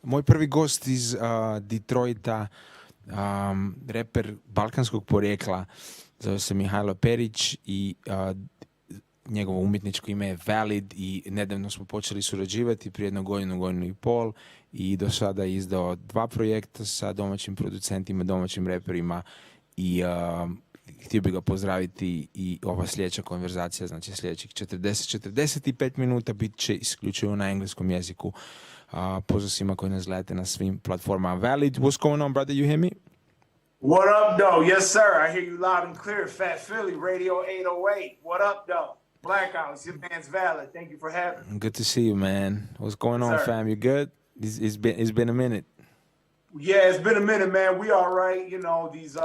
Moj prvi gost iz Detroita, reper balkanskog porijekla, zove se Mihajlo Perić i njegovo umjetničko ime je Valid i nedavno smo počeli surađivati prije jednu godinu, godinu i pol i do sada je izdao 2 projekta sa domaćim producentima, domaćim reperima i htio bih ga pozdraviti i ova sljedeća konverzacija, znači sljedećih 40-45 minuta bit će isključivo na engleskom jeziku. Pozdrav svima koji nas gledate na svim platformama. Valid, what's going on, brother? You hear me? What up, though? Yes, sir. I hear you loud and clear. Phat Phillie, Radio 808. What up, though? Blackouts, your man's Valid. Thank you for having me. Good to see you, man. What's going on, fam? You good? It's been a minute. Yeah, it's been a minute, man. We all right. You know, these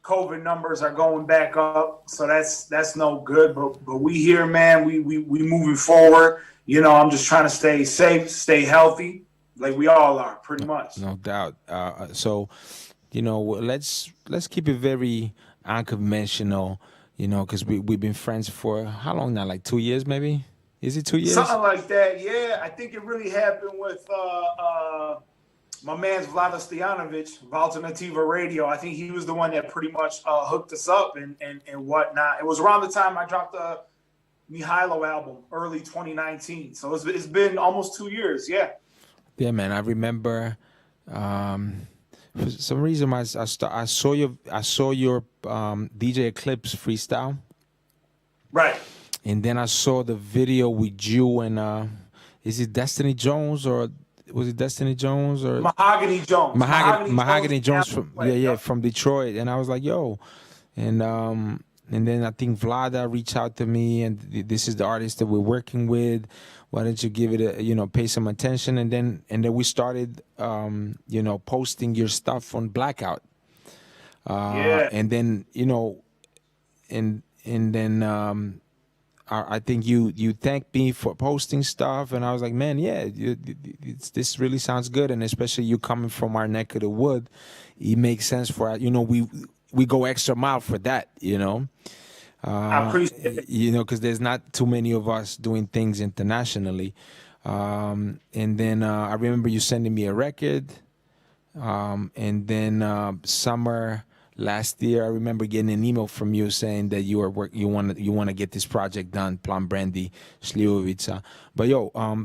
COVID numbers are going back up, so that's no good. But we here, man. We moving forward. You know, I'm just trying to stay safe, stay healthy, like we all are, pretty much. No doubt. So, you know, let's keep it very unconventional. You know, because we've been friends for how long now? Like 2 years, maybe? Is it 2 years? Something like that. Yeah, I think it really happened with my man's Vlada Stojanovic, Valternativa Radio. I think he was the one that pretty much hooked us up and whatnot. It was around the time I dropped the Mihailo album, early 2019. So it's been almost 2 years. Yeah. Yeah, man. I remember. For some reason, I saw your DJ Eclipse freestyle. Right. And then I saw the video with you and is it Destiny Jones or was it Destiny Jones or Mahogany Jones? Mahogany Jones from from Detroit. And I was like, yo, and then I think Vlada reached out to me, and this is the artist that we're working with. Why don't you give it pay some attention? And then we started, posting your stuff on Blackout. And then, and then I think you thanked me for posting stuff, and I was like, man, yeah, this really sounds good, and especially you coming from our neck of the wood, it makes sense for we go extra mile for that, I appreciate it. Because there's not too many of us doing things internationally. And then I remember you sending me a record. And then summer last year, I remember getting an email from you saying that you want to get this project done, Plan Brandy, Slivovica. But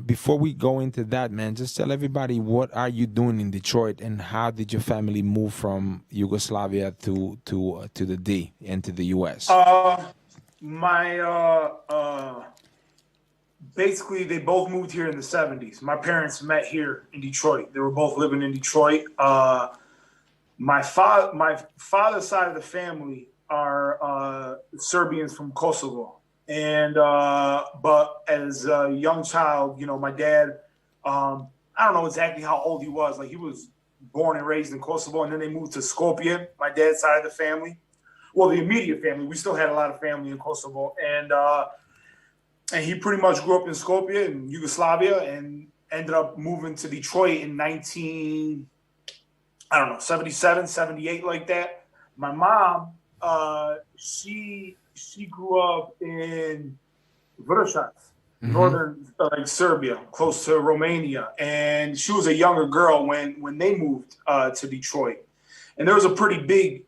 before we go into that, man, just tell everybody, what are you doing in Detroit, and how did your family move from Yugoslavia to the D and to the U.S.? Basically, they both moved here in the 70s. My parents met here in Detroit. They were both living in Detroit. My father's side of the family are Serbians from Kosovo, and but as a young child, my dad, I don't know exactly how old he was. Like, he was born and raised in Kosovo, and then they moved to Skopje. My dad's side of the family, well, the immediate family. We still had a lot of family in Kosovo, and he pretty much grew up in Skopje in Yugoslavia, and ended up moving to Detroit in 77, 78, like that. My mom, she grew up in Vršac, northern Serbia, close to Romania, and she was a younger girl when they moved to Detroit. And there was a pretty big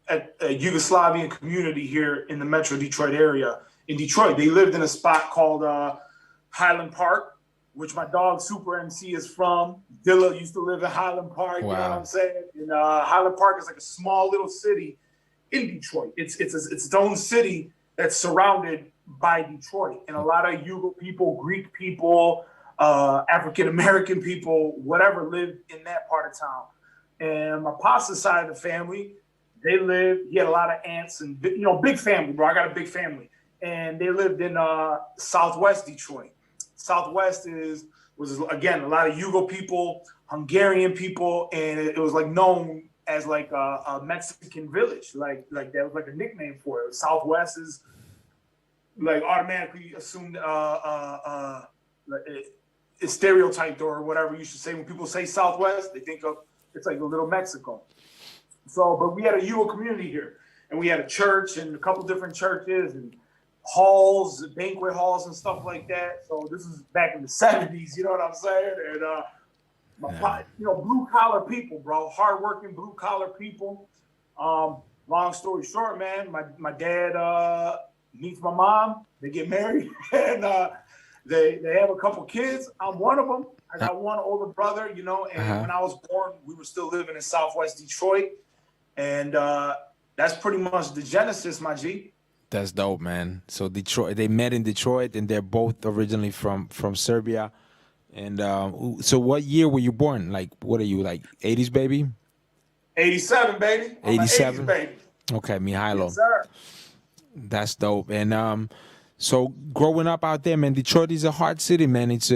Yugoslavian community here in the Metro Detroit area. In Detroit, they lived in a spot called Highland Park, which my dog Super MC is from. Dilla used to live in Highland Park. Wow. You know what I'm saying? And Highland Park is like a small little city in Detroit. It's its own city that's surrounded by Detroit. And a lot of Yugo people, Greek people, African American people, whatever, lived in that part of town. And my papa's side of the family, he had a lot of aunts and, big family, bro. I got a big family. And they lived in Southwest Detroit. Southwest was again a lot of Yugo people, Hungarian people, and it was like known as like a Mexican village. Like that was like a nickname for it. Southwest is like automatically assumed it's stereotyped or whatever you should say. When people say Southwest, they think of it's like a little Mexico. So, but we had a Yugo community here, and we had a church and a couple different churches and halls, banquet halls and stuff like that. So this is back in the 70s, you know what I'm saying? And Blue collar people, bro, hardworking blue collar people. Long story short, man, my dad meets my mom. They get married, and they have a couple kids. I'm one of them. I got one older brother, and when I was born, we were still living in Southwest Detroit, and that's pretty much the genesis, my G. That's dope, man. So Detroit, they met in Detroit, and they're both originally from Serbia. And so what year were you born? Like, what are you, like 80s baby? 87, baby. 87? Baby. Okay, Mihailo. Yes, sir. That's dope. And so growing up out there, man, Detroit is a hard city, man. It's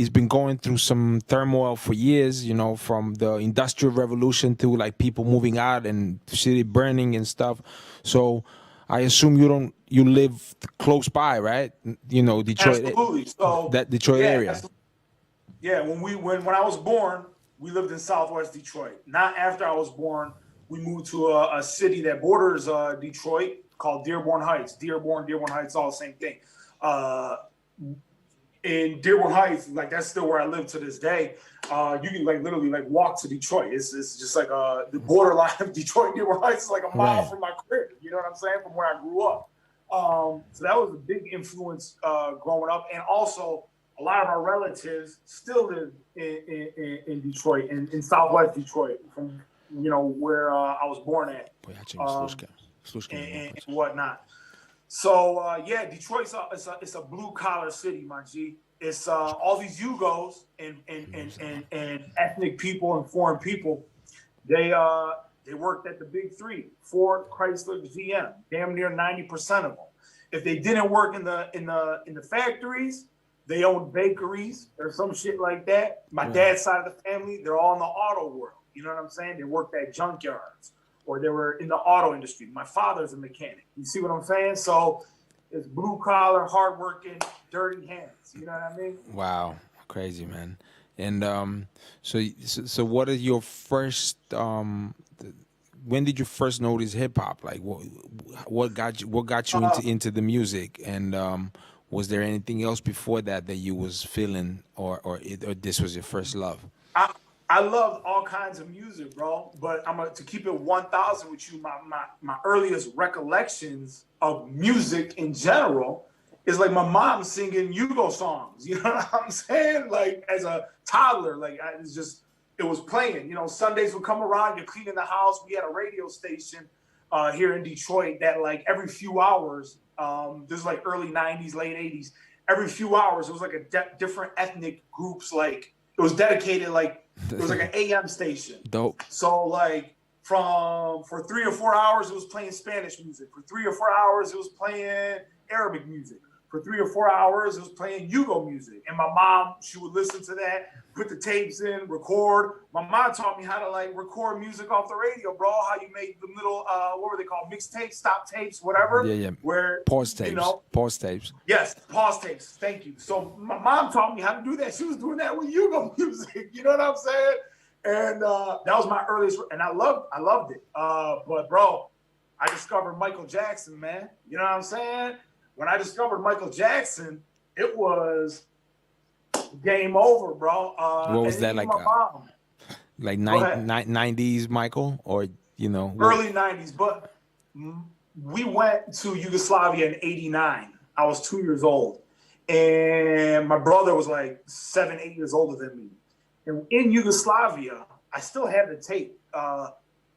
been going through some turmoil for years, from the Industrial Revolution to like people moving out and the city burning and stuff. So I assume you live close by, right? Detroit. Absolutely. So that Detroit area. Yeah, when I was born, we lived in Southwest Detroit. Not after I was born, we moved to a city that borders Detroit called Dearborn Heights. Dearborn Heights, all the same thing. In Dearborn Heights, like that's still where I live to this day. You can like literally like walk to Detroit. It's just like the borderline of Detroit. Dearborn Heights is like a mile from my crib. You know what I'm saying? From where I grew up. So that was a big influence growing up, and also a lot of our relatives still live in Detroit, in Southwest Detroit, from where I was born at, and whatnot. So Detroit's it's a blue collar city, my G. It's all these Yugos and ethnic people and foreign people. They worked at the big three: Ford, Chrysler, GM. Damn near 90% of them. If they didn't work in the factories, they owned bakeries or some shit like that. My dad's side of the family, they're all in the auto world. You know what I'm saying? They worked at junkyards, or they were in the auto industry. My father's a mechanic. You see what I'm saying? So it's blue collar, hardworking, dirty hands. You know what I mean? Wow, crazy, man. And so what is your first? When did you first notice hip hop? Like, what got you into the music? And was there anything else before that you was feeling, or this was your first love? I loved all kinds of music, bro. But to keep it 1,000 with you, my earliest recollections of music in general is like my mom singing Yugo songs. You know what I'm saying? Like as a toddler, like it was playing. Sundays would come around, you're cleaning the house. We had a radio station here in Detroit that like every few hours, this is like early 90s, late 80s, every few hours it was like a different ethnic groups. Like it was dedicated, like it was like an AM station. Dope. So like for 3 or 4 hours it was playing Spanish music. For 3 or 4 hours it was playing Arabic music. For 3 or 4 hours it was playing Yugo music. And my mom, she would listen to that, put the tapes in, record. My mom taught me how to like record music off the radio, bro. How you make the little what were they called? Mixtapes, stop tapes, whatever. Yeah. Where pause tapes. Pause tapes. Yes, pause tapes. Thank you. So my mom taught me how to do that. She was doing that with Yugo music. You know what I'm saying? And that was my earliest, and I loved it. But bro, I discovered Michael Jackson, man. You know what I'm saying? When I discovered Michael Jackson, it was game over, bro. What was that like? Like 90s Michael, or early 90s. But we went to Yugoslavia in '89. I was 2 years old, and my brother was like 7, 8 years older than me. And in Yugoslavia, I still have the tape.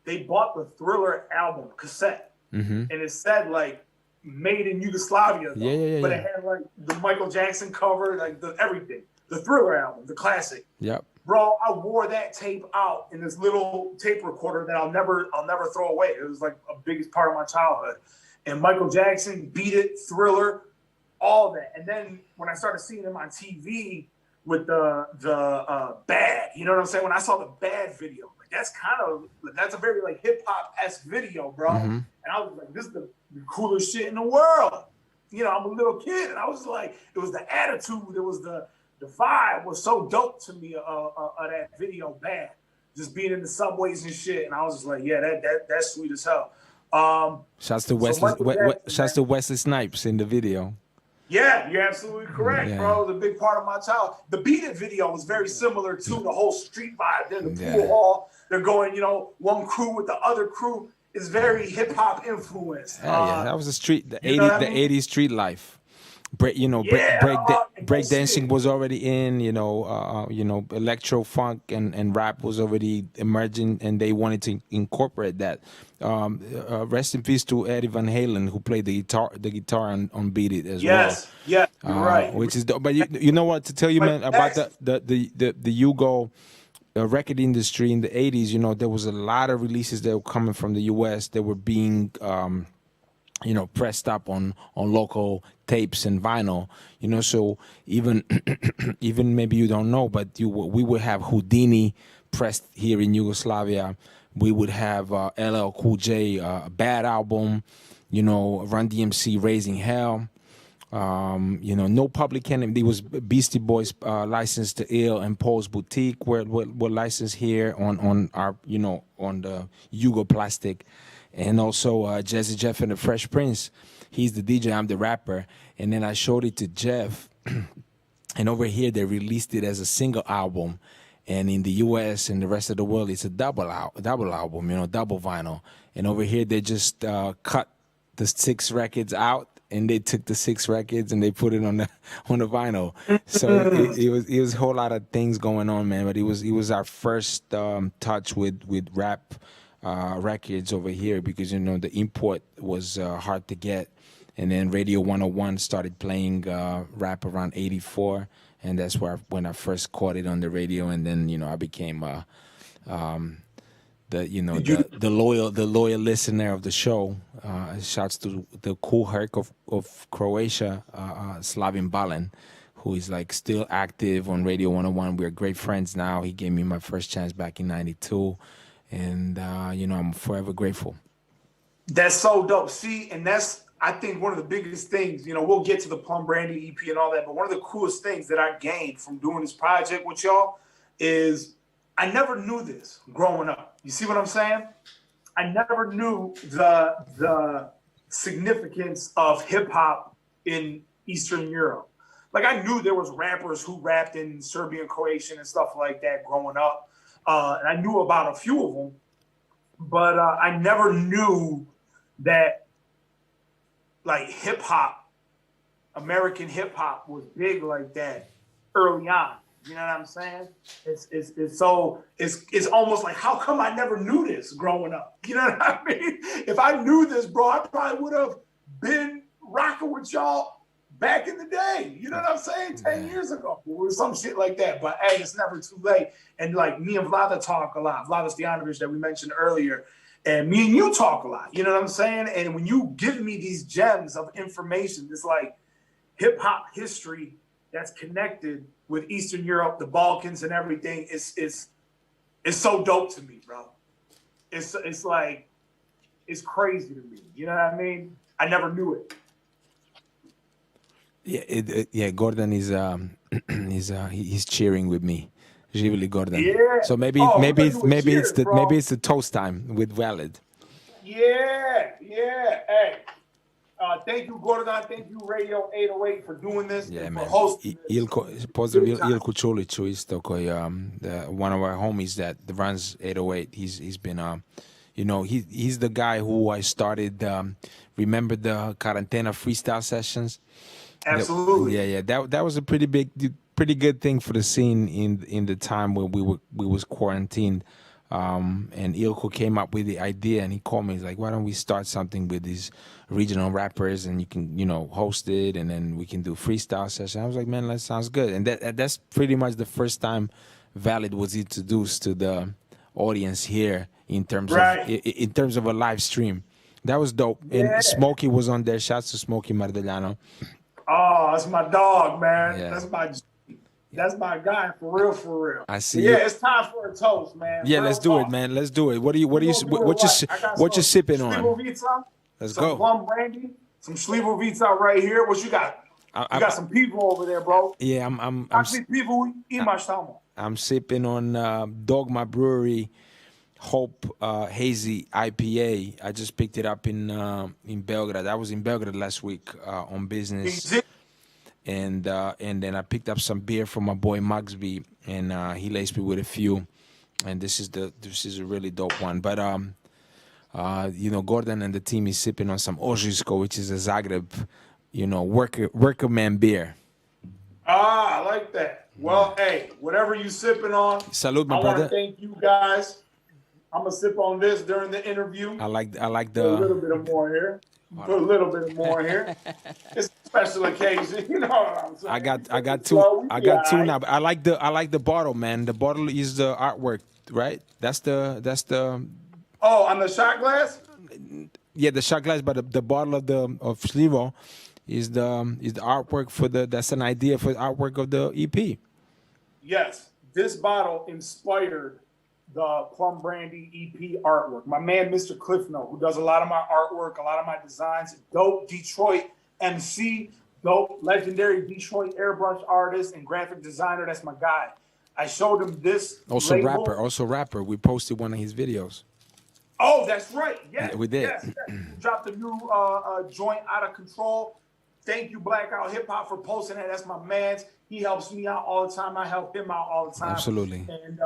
They bought the Thriller album cassette, and it said like made in Yugoslavia, but it had like the Michael Jackson cover, like everything, the Thriller album, the classic. Yep. Bro, I wore that tape out in this little tape recorder that I'll never throw away. It was like a biggest part of my childhood. And Michael Jackson, Beat It, Thriller, all of that. And then when I started seeing him on TV with the Bad, you know what I'm saying? When I saw the Bad video, like that's a very like hip hop-esque video, bro. And I was like, this is the coolest shit in the world. I'm a little kid, and I was like, it was the attitude, it was the vibe was so dope to me of that video, Bad. Just being in the subways and shit, and I was just like, yeah, that's sweet as hell. Shouts to Wesley Snipes in the video. Yeah, you're absolutely correct, bro. Yeah. It was a big part of my childhood. The Beat It video was very similar to the whole street vibe. They're in the pool hall. They're going, one crew with the other crew. Is very hip hop influenced. Yeah, that was the street, the you know 80s, what I the mean? 80s street life. Yeah, and Break that's dancing it. was already in. Electro funk and rap was already emerging, and they wanted to incorporate that. Rest in peace to Eddie Van Halen, who played the guitar on Beat It as well. Yes, you're right. Which is, but you know what to tell you, man, about the Yugo record industry in the 80s. There was a lot of releases that were coming from the U.S. that were being pressed up on local tapes and vinyl. So even even maybe you don't know, but we would have Houdini pressed here in Yugoslavia. We would have LL Cool J, Bad Album, Run DMC, Raising Hell. No Public Enemy. There was Beastie Boys licensed to Ill and Paul's Boutique were licensed here on our on the Yugo Plastic, and also Jazzy Jeff and the Fresh Prince. He's the DJ, I'm the rapper, and then I showed it to Jeff, and over here they released it as a single album, and in the U.S. and the rest of the world it's a double album, double vinyl, and over here they just cut the 6 records out. And they took the 6 records and they put it on the vinyl. So it was a whole lot of things going on, man. But it was our first touch with rap records over here, because the import was hard to get. And then Radio 101 started playing rap around '84, and that's when I first caught it on the radio. And then I became the loyal listener of the show. Shouts to the cool Herc of Croatia, Slavin Balin, who is like still active on Radio 101. We're great friends now. He gave me my first chance back in '92, and I'm forever grateful. That's so dope. See, and that's, I think, one of the biggest things. We'll get to the Plum Brandy EP and all that, but one of the coolest things that I gained from doing this project with y'all is I never knew this growing up. You see what I'm saying? I never knew the significance of hip hop in Eastern Europe. Like, I knew there was rappers who rapped in Serbian, Croatian, and stuff like that growing up, and I knew about a few of them, but I never knew that like hip hop, American hip hop, was big like that early on. You know what I'm saying? It's almost like, how come I never knew this growing up? You know what I mean? If I knew this, bro, I probably would have been rocking with y'all back in the day. You know what I'm saying? 10 years ago, or some shit like that. But hey, it's never too late. And like me and Vlada talk a lot. Vlada Stojanovic that we mentioned earlier. And me and you talk a lot. You know what I'm saying? And when you give me these gems of information, it's like hip hop history that's connected with Eastern Europe, the Balkans, and everything, it's so dope to me, bro. It's like, it's crazy to me. You know what I mean? I never knew it. Yeah, Gordon is he's cheering with me. Živeli Gordon. Yeah. So maybe it's the toast time with Valid. Yeah. Hey. Thank you, Gordon. Thank you, Radio 808, for doing this. Yeah, and man. for hosting Pozdrav Ilku Čuliću isto, koji one of our homies that runs 808. He's been he's the guy who I started. Remember the Quarantena freestyle sessions? Absolutely. That was a pretty good thing for the scene in the time when we was quarantined. And Ilko came up with the idea, and he called me. He's like, "Why don't we start something with these regional rappers, and you can, host it, and then we can do freestyle session." I was like, "Man, that sounds good." And that's pretty much the first time Valid was introduced to the audience here in terms of a live stream. That was dope. Yeah. And Smokey was on there. Shouts to Smokey Mardeljano. Oh, that's my dog, man. Yeah. That's my guy, for real. I see. Yeah, it's time for a toast, man. Yeah, let's do it, man. Let's do it. What you sipping on? Let's go. Some Plum Brandy, some Slivovitsa right here. What you got? You got some people over there, bro. Yeah, I'm sipping on Dogma Brewery Hope Hazy IPA. I just picked it up in Belgrade. I was in Belgrade last week on business. and then I picked up some beer from my boy Mugsby, and he laced me with a few, and this is a really dope one. But Gordon and the team is sipping on some Ožisko, which is a Zagreb, worker man beer. Ah, I like that. Well, hey, whatever you sipping on, Salud, my I brother. want to thank you guys. I'm gonna sip on this during the interview. I like Put a little bit of more here. Put a little bit more here. It's a special occasion, you know what I'm saying. I got two now. But I like the bottle, man. The bottle is the artwork, right? That's the. Oh, on the shot glass. Yeah, the shot glass, but the bottle of Slivo is the artwork for that's an idea for the artwork of the EP. Yes, this bottle inspired the Plum Brandy EP artwork. My man, Mr. Cliffno, who does a lot of my artwork, a lot of my designs, dope Detroit MC, dope legendary Detroit airbrush artist and graphic designer. That's my guy. I showed him this. Also label. rapper. We posted one of his videos. Oh, that's right. Yes, we did. Yes. Dropped a new joint, Out of Control. Thank you, Blackout Hip Hop, for posting that. That's my man's. He helps me out all the time. I help him out all the time. Absolutely. And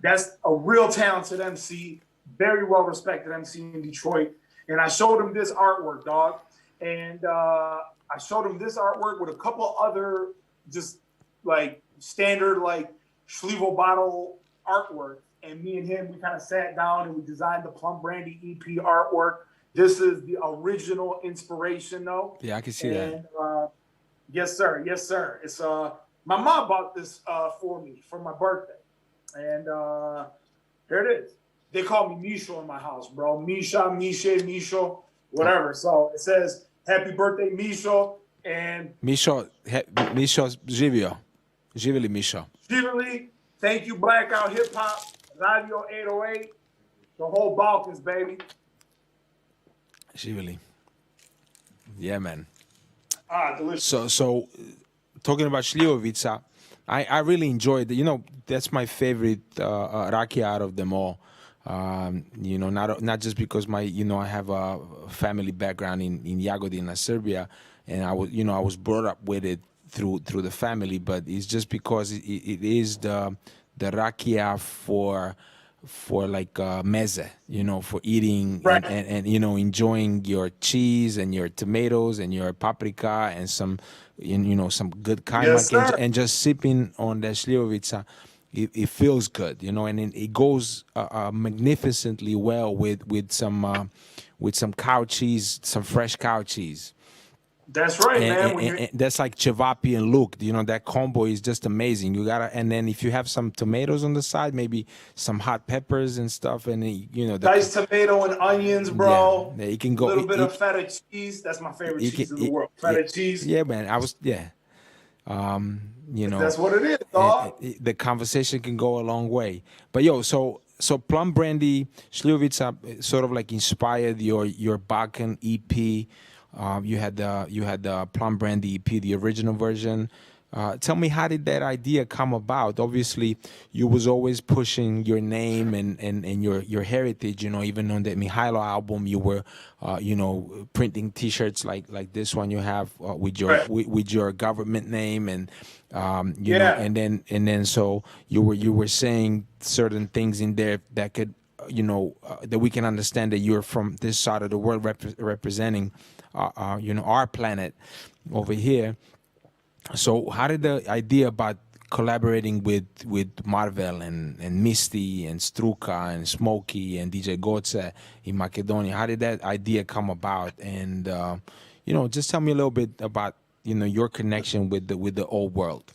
that's a real talented MC, very well respected MC in Detroit. And I showed him this artwork, dog. And I showed him this artwork with a couple other just like standard like Schlevo bottle artwork. And me and him, we kind of sat down and we designed the Plum Brandy EP artwork. This is the original inspiration, though. Yeah, I can see that. Yes, sir. Yes, sir. It's my mom bought this for me for my birthday, and here it is. They call me Misho in my house, bro. Misho, whatever. So it says "Happy Birthday, Misho," and Misho živio, živeli Misho. Živeli, thank you, Blackout Hip Hop, Radio 808, the whole Balkans, baby. Živeli. Yeah, man. Delicious. So talking about Šljivovica, I really enjoyed it. That's my favorite rakia out of them all. Not just because I have a family background in Jagodina, Serbia, and I was brought up with it through the family, but it's just because it is the rakia for like meze, for eating, right. and enjoying your cheese and your tomatoes and your paprika and some some good kaimak, Yes, and just sipping on the Šljivovica. It feels good, and it goes magnificently well with some cow cheese, some fresh cow cheese. That's right, man. And that's like cevapi and look. That combo is just amazing. And then if you have some tomatoes on the side, maybe some hot peppers and stuff, and diced tomato and onions, bro. Yeah, it can go. A little bit of feta cheese. That's my favorite cheese in the world. Feta cheese. Yeah, man. That's what it is, dog. The conversation can go a long way. But so Plum Brandy, Šljivovica sort of like inspired your Balkan EP. You had the Plum Brandy EP, the original version. Tell me, how did that idea come about? Obviously, you was always pushing your name and your heritage. Even on the Mihailo album, you were, printing T-shirts like this one you have with your government name, and know, and then so you were saying certain things in there that could, that we can understand that you're from this side of the world representing, our planet over here. So how did the idea about collaborating with Marvel and Misty and Struka and Smokey and DJ Goce in Macedonia, how did that idea come about? And just tell me a little bit about your connection with the old world.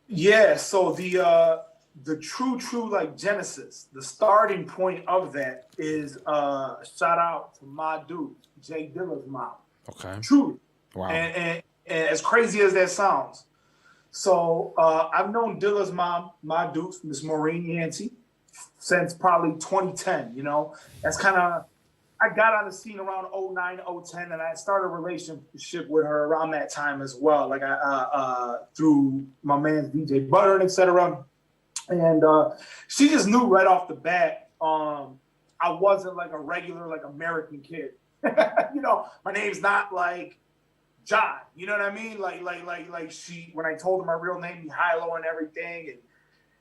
Yeah, so the true like genesis, the starting point of that is shout out to my dude, Jay Dilla's mom. Okay. Truly. Wow. And as crazy as that sounds. So I've known Dilla's mom, my Dukes, Miss Maureen Yancey, since probably 2010, That's kind of, I got on the scene around 09, 010, and I started a relationship with her around that time as well, like through my man's DJ Butter and et cetera. And she just knew right off the bat I wasn't like a regular, like American kid. My name's not like John. You know what I mean? Like she, when I told her my real name, Mihailo and everything, and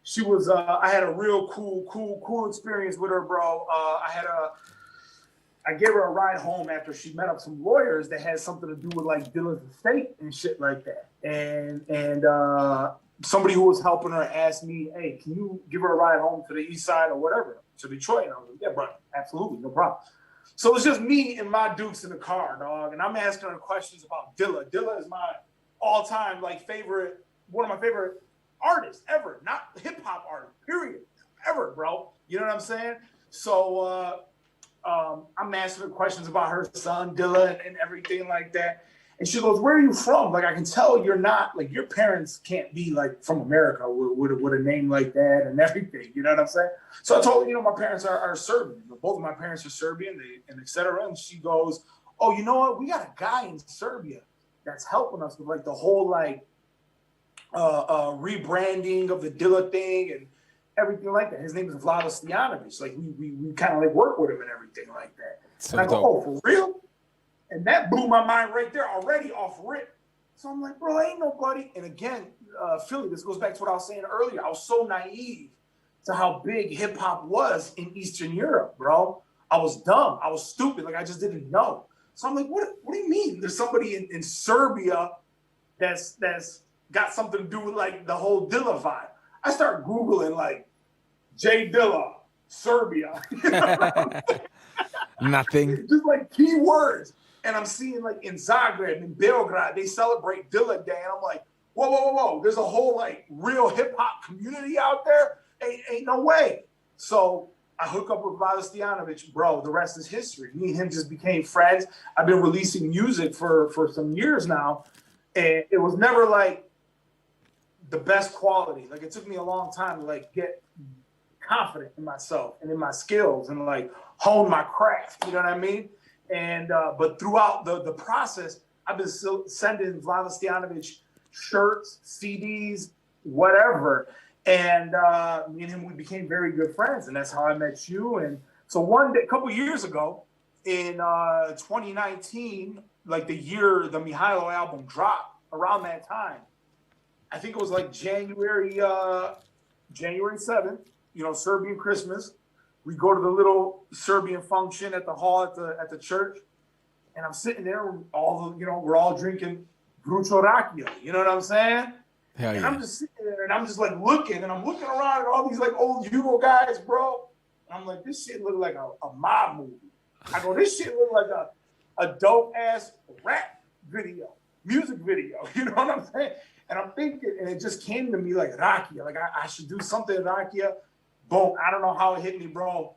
she was, I had a real cool experience with her, bro. I gave her a ride home after she met up some lawyers that had something to do with like Dilla's estate and shit like that. And somebody who was helping her asked me, hey, can you give her a ride home to the east side or whatever, to Detroit? And I was like, yeah, bro, absolutely, no problem. So it's just me and my dukes in the car, dog. And I'm asking her questions about Dilla. Dilla is my all-time like favorite, one of my favorite artists ever, not hip hop artist, period, ever, bro. You know what I'm saying? So I'm asking her questions about her son, Dilla, and everything like that. And she goes, where are you from? Like, I can tell you're not, like, your parents can't be, like, from America with a name like that and everything. You know what I'm saying? So I told her, you know, my parents are Serbian. Both of my parents are Serbian, and et cetera. And she goes, oh, you know what? We got a guy in Serbia that's helping us with, like, the whole, like, rebranding of the Dilla thing and everything like that. His name is Vlad. Like, we kind of, like, work with him and everything like that. So and I go, oh, for real? And that blew my mind right there already off rip. So I'm like, bro, ain't nobody. And again, Philly, this goes back to what I was saying earlier. I was so naive to how big hip hop was in Eastern Europe, bro. I was dumb. I was stupid. Like, I just didn't know. So I'm like, what do you mean? There's somebody in Serbia that's got something to do with like the whole Dilla vibe. I start Googling like J Dilla, Serbia. Nothing. Just like keywords. And I'm seeing like in Zagreb, in Belgrade, they celebrate Dilla Day. And I'm like, whoa. There's a whole like real hip hop community out there. Ain't no way. So I hook up with Vlad, bro. The rest is history. Me and him just became friends. I've been releasing music for some years now. And it was never like the best quality. Like, it took me a long time to like get confident in myself and in my skills and like hone my craft. You know what I mean? And but throughout the process, I've been sending Vlad shirts, CDs, whatever. And me and him, we became very good friends, and that's how I met you. And so one day, a couple years ago, in 2019, like the year the Mihailo album dropped, around that time, I think it was like January 7th, you know, Serbian Christmas. We go to the little Serbian function at the hall at the church, and I'm sitting there. We're all drinking Vrucho Rakija. You know what I'm saying? Hell yeah. And I'm just sitting there, and I'm just like looking, and I'm looking around at all these like old Euro guys, bro. And I'm like, this shit look like a mob movie. I go, this shit look like a dope ass rap video, music video. You know what I'm saying? And I'm thinking, and it just came to me like Rakia, like I should do something Rakia. Boom, I don't know how it hit me, bro.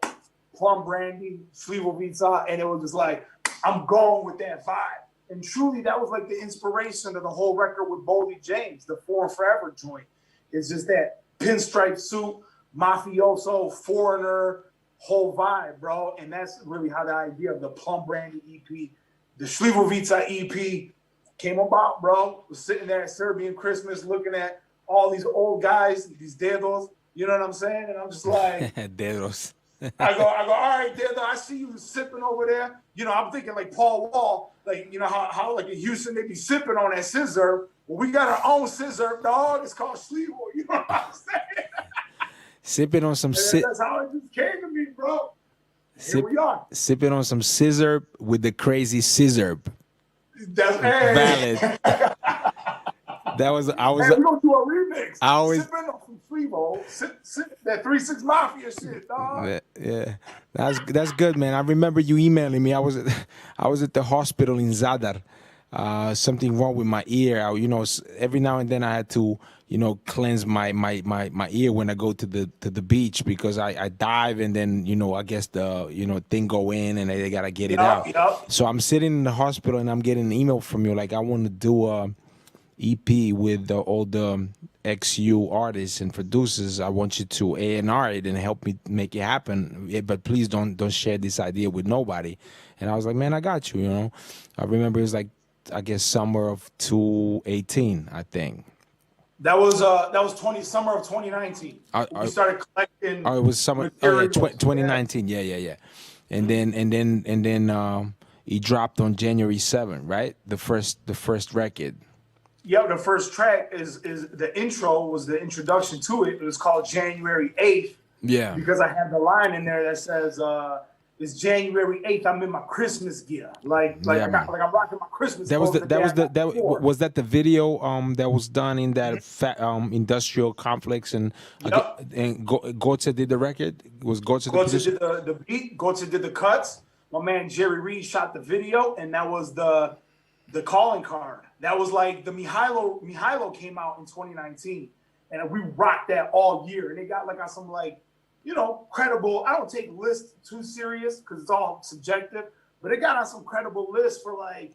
Plum brandy, Phillie+Valid, and it was just like, I'm going with that vibe. And truly, that was like the inspiration of the whole record with Boldy James, the For Forever joint. It's just that pinstripe suit, mafioso, foreigner, whole vibe, bro. And that's really how the idea of the Plum Brandy EP, the Phillie+Valid EP came about, bro. Was sitting there at Serbian Christmas looking at all these old guys, these dedos. You know what I'm saying? And I'm just like, Dedos. I go, all right, Dedo, I see you sipping over there. You know, I'm thinking like Paul Wall, like, you know, how like in Houston, they be sipping on that scissor. Well, we got our own scissor, dog. It's called Schliebel. You know what I'm saying? Sipping on some that's how it just came to me, bro. Here we are. Sipping on some scissor with the crazy scissor. That's valid. That was I was. Hey, we gonna do a remix. I always sipping on some Schliebel, sip that 3-6 Mafia shit, dog. Yeah, that's good, man. I remember you emailing me. I was at the hospital in Zadar. Something wrong with my ear. Every now and then I had to, cleanse my ear when I go to the beach because I dive and then I guess the thing go in and they gotta get it out. Yep. So I'm sitting in the hospital and I'm getting an email from you like I want to do a EP with all the XU artists and producers. I want you to A&R it and help me make it happen. But please don't share this idea with nobody. And I was like, man, I got you. I remember it was like I guess summer of 2018, I think. That was summer of 2019. We started collecting. Oh, it was summer. Oh yeah, 2019. Yeah. And then It dropped on January 7th, right? The first record. Yeah, the first track is the intro was the introduction to it. It was called January 8th. Yeah. Because I have the line in there that says, it's January 8th, I'm in my Christmas gear. Like I'm rocking my Christmas clothes. Was that the video that was done in that industrial complex and Gotze did the record? Was Gotze the producer? Did the beat, Gotze did the cuts. My man Jerry Reed shot the video, and that was the calling card. That was like the Mihailo came out in 2019, and we rocked that all year. And they got like some like, you know, credible. I don't take lists too serious because it's all subjective, but it got on some credible lists for like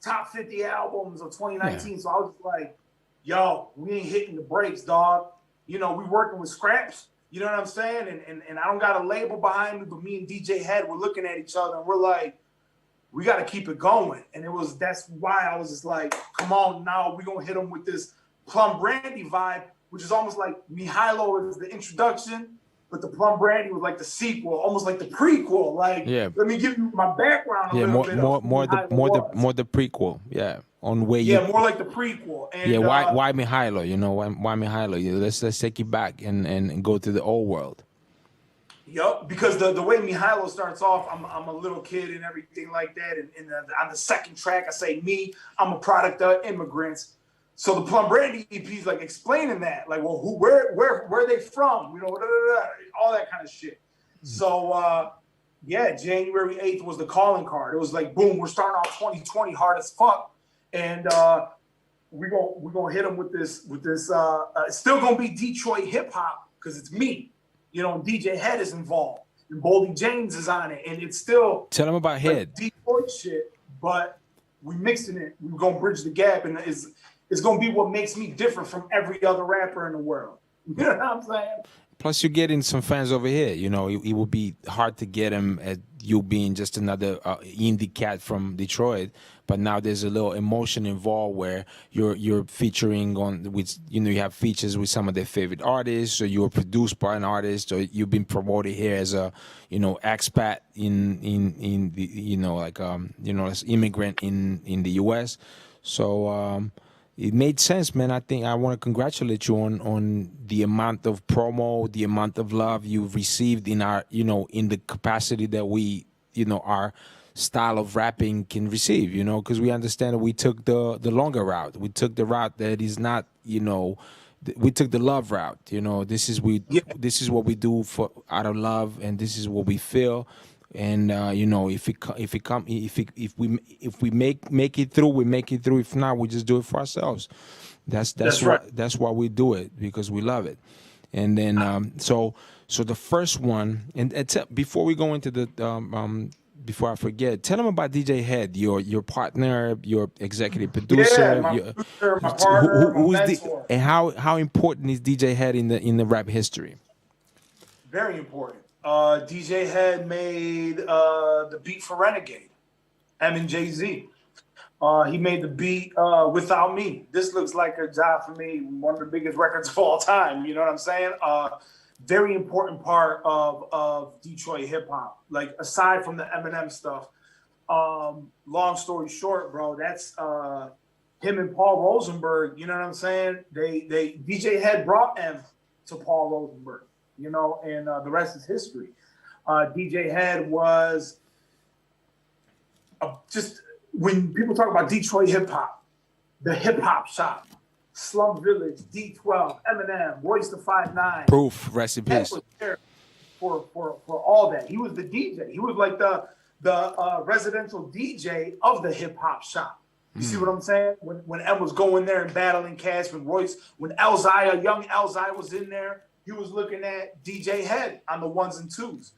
top 50 albums of 2019. Yeah. So I was like, yo, we ain't hitting the brakes, dog. You know, we working with scraps. You know what I'm saying? And I don't got a label behind me, but me and DJ Head, we're looking at each other and we're like, we got to keep it going. And that's why I was just like, come on now, we're going to hit them with this Plum Brandy vibe, which is almost like Mihailo is the introduction, but the Plum Brandy was like the sequel, almost like the prequel. Like, let me give you my background a little bit. More the prequel. Yeah. On where more like the prequel. And, why Mihailo? You know, why Mihailo? Let's take you back and go to the old world. Yep, because the way Mihailo starts off, I'm a little kid and everything like that. And on the second track, I say me, I'm a product of immigrants. So the Plum Brandy EP is like explaining that, like, well, where are they from? You know, all that kind of shit. So January 8th was the calling card. It was like, boom, we're starting off 2020 hard as fuck, and we're gonna hit them with this. It's still gonna be Detroit hip hop because it's me. You know, DJ Head is involved, and Boldy James is on it, and it's still tell them about Head Detroit shit. But we mixing it. We're gonna bridge the gap, and it's gonna be what makes me different from every other rapper in the world. You know what I'm saying? Plus, you're getting some fans over here. You know, it would be hard to get them at you being just another indie cat from Detroit. But now there's a little emotion involved where you're featuring you have features with some of their favorite artists, or you're produced by an artist, or you've been promoted here as a expat in the as immigrant in the U.S. So. It made sense, man. I think I want to congratulate you on the amount of promo, the amount of love you've received in our, in the capacity that we, our style of rapping can receive, because we understand that we took the longer route. We took the route that is not, we took the love route. This is what we do out of love, and this is what we feel. And if we make it through, we make it through. If not, we just do it for ourselves. That's why we do it, because we love it. And then so the first one, and before we go into the before I forget, tell them about DJ Head, your partner, your executive producer, my partner, my mentor. And how important is DJ Head in the rap history? Very important. DJ Head made the beat for Renegade, M and Jay-Z. He made the beat Without Me. This looks like a job for me, one of the biggest records of all time. You know what I'm saying? Very important part of Detroit hip hop. Like, aside from the Eminem stuff, long story short, bro, that's him and Paul Rosenberg. You know what I'm saying? They DJ Head brought M to Paul Rosenberg. And the rest is history. DJ Head was just, when people talk about Detroit hip hop, the hip hop shop, Slum Village, D12, Eminem, Royce the 5'9", Proof, rest in peace. Was there for all that. He was the DJ. He was like the residential DJ of the hip hop shop. You see what I'm saying? When M was going there and battling cats, when Elzai, young Elzai was in there, he was looking at DJ Head on the ones and twos.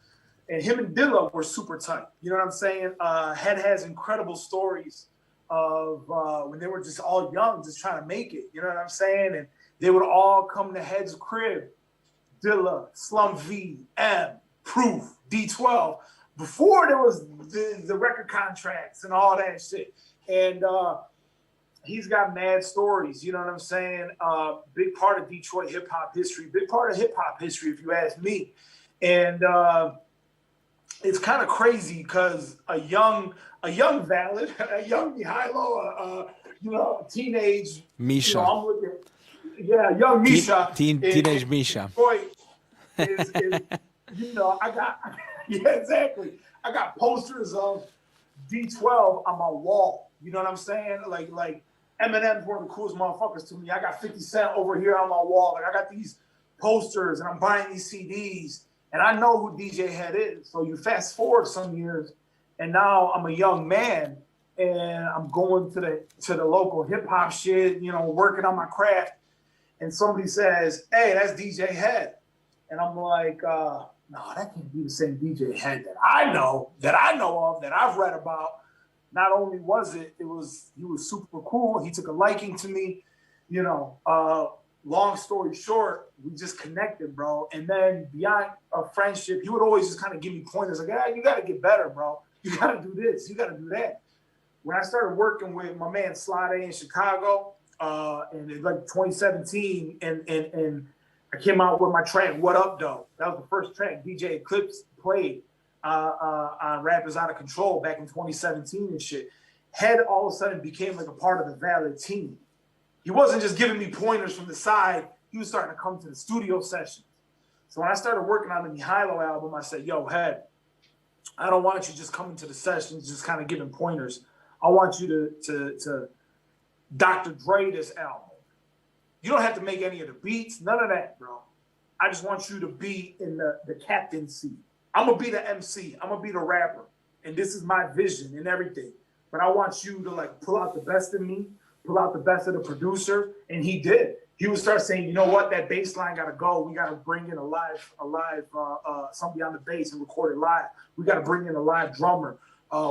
And him and Dilla were super tight. You know what I'm saying? Head has incredible stories of when they were just all young, just trying to make it. You know what I'm saying? And they would all come to Head's crib. Dilla, Slum V, M, Proof, D12. Before there was the record contracts and all that shit. And he's got mad stories, you know what I'm saying? Big part of Detroit hip hop history, big part of hip hop history, if you ask me. And it's kind of crazy because a young a young Valid, a young Mihailo, a teenage Misha. I'm looking, young Misha, teenage Misha. Detroit is I got exactly. I got posters of D12 on my wall. You know what I'm saying? Like Eminem's one of the coolest motherfuckers to me. I got 50 Cent over here on my wall. Like I got these posters and I'm buying these CDs and I know who DJ Head is. So you fast forward some years and now I'm a young man and I'm going to the local hip hop shit, working on my craft. And somebody says, "Hey, that's DJ Head." And I'm like, no, that can't be the same DJ Head that I know of, that I've read about. Not only was he was super cool. He took a liking to me, long story short, we just connected, bro. And then beyond a friendship, he would always just kind of give me pointers like, you got to get better, bro. You got to do this. You got to do that. When I started working with my man Slade in Chicago, in like 2017, and I came out with my track, What Up, Though? That was the first track DJ Eclipse played on Rappers Out of Control back in 2017 and shit. Head all of a sudden became like a part of the Valid team. He wasn't just giving me pointers from the side. He was starting to come to the studio sessions. So when I started working on the Mihailo album, I said, yo, Head, I don't want you just coming to the sessions, just kind of giving pointers. I want you to Dr. Dre this album. You don't have to make any of the beats, none of that, bro. I just want you to be in the captain seat. I'm going to be the MC. I'm going to be the rapper. And this is my vision and everything. But I want you to like pull out the best of me, pull out the best of the producer. And he did. He would start saying, you know what, that bass line got to go. We got to bring in a live somebody on the bass and record it live. We got to bring in a live drummer.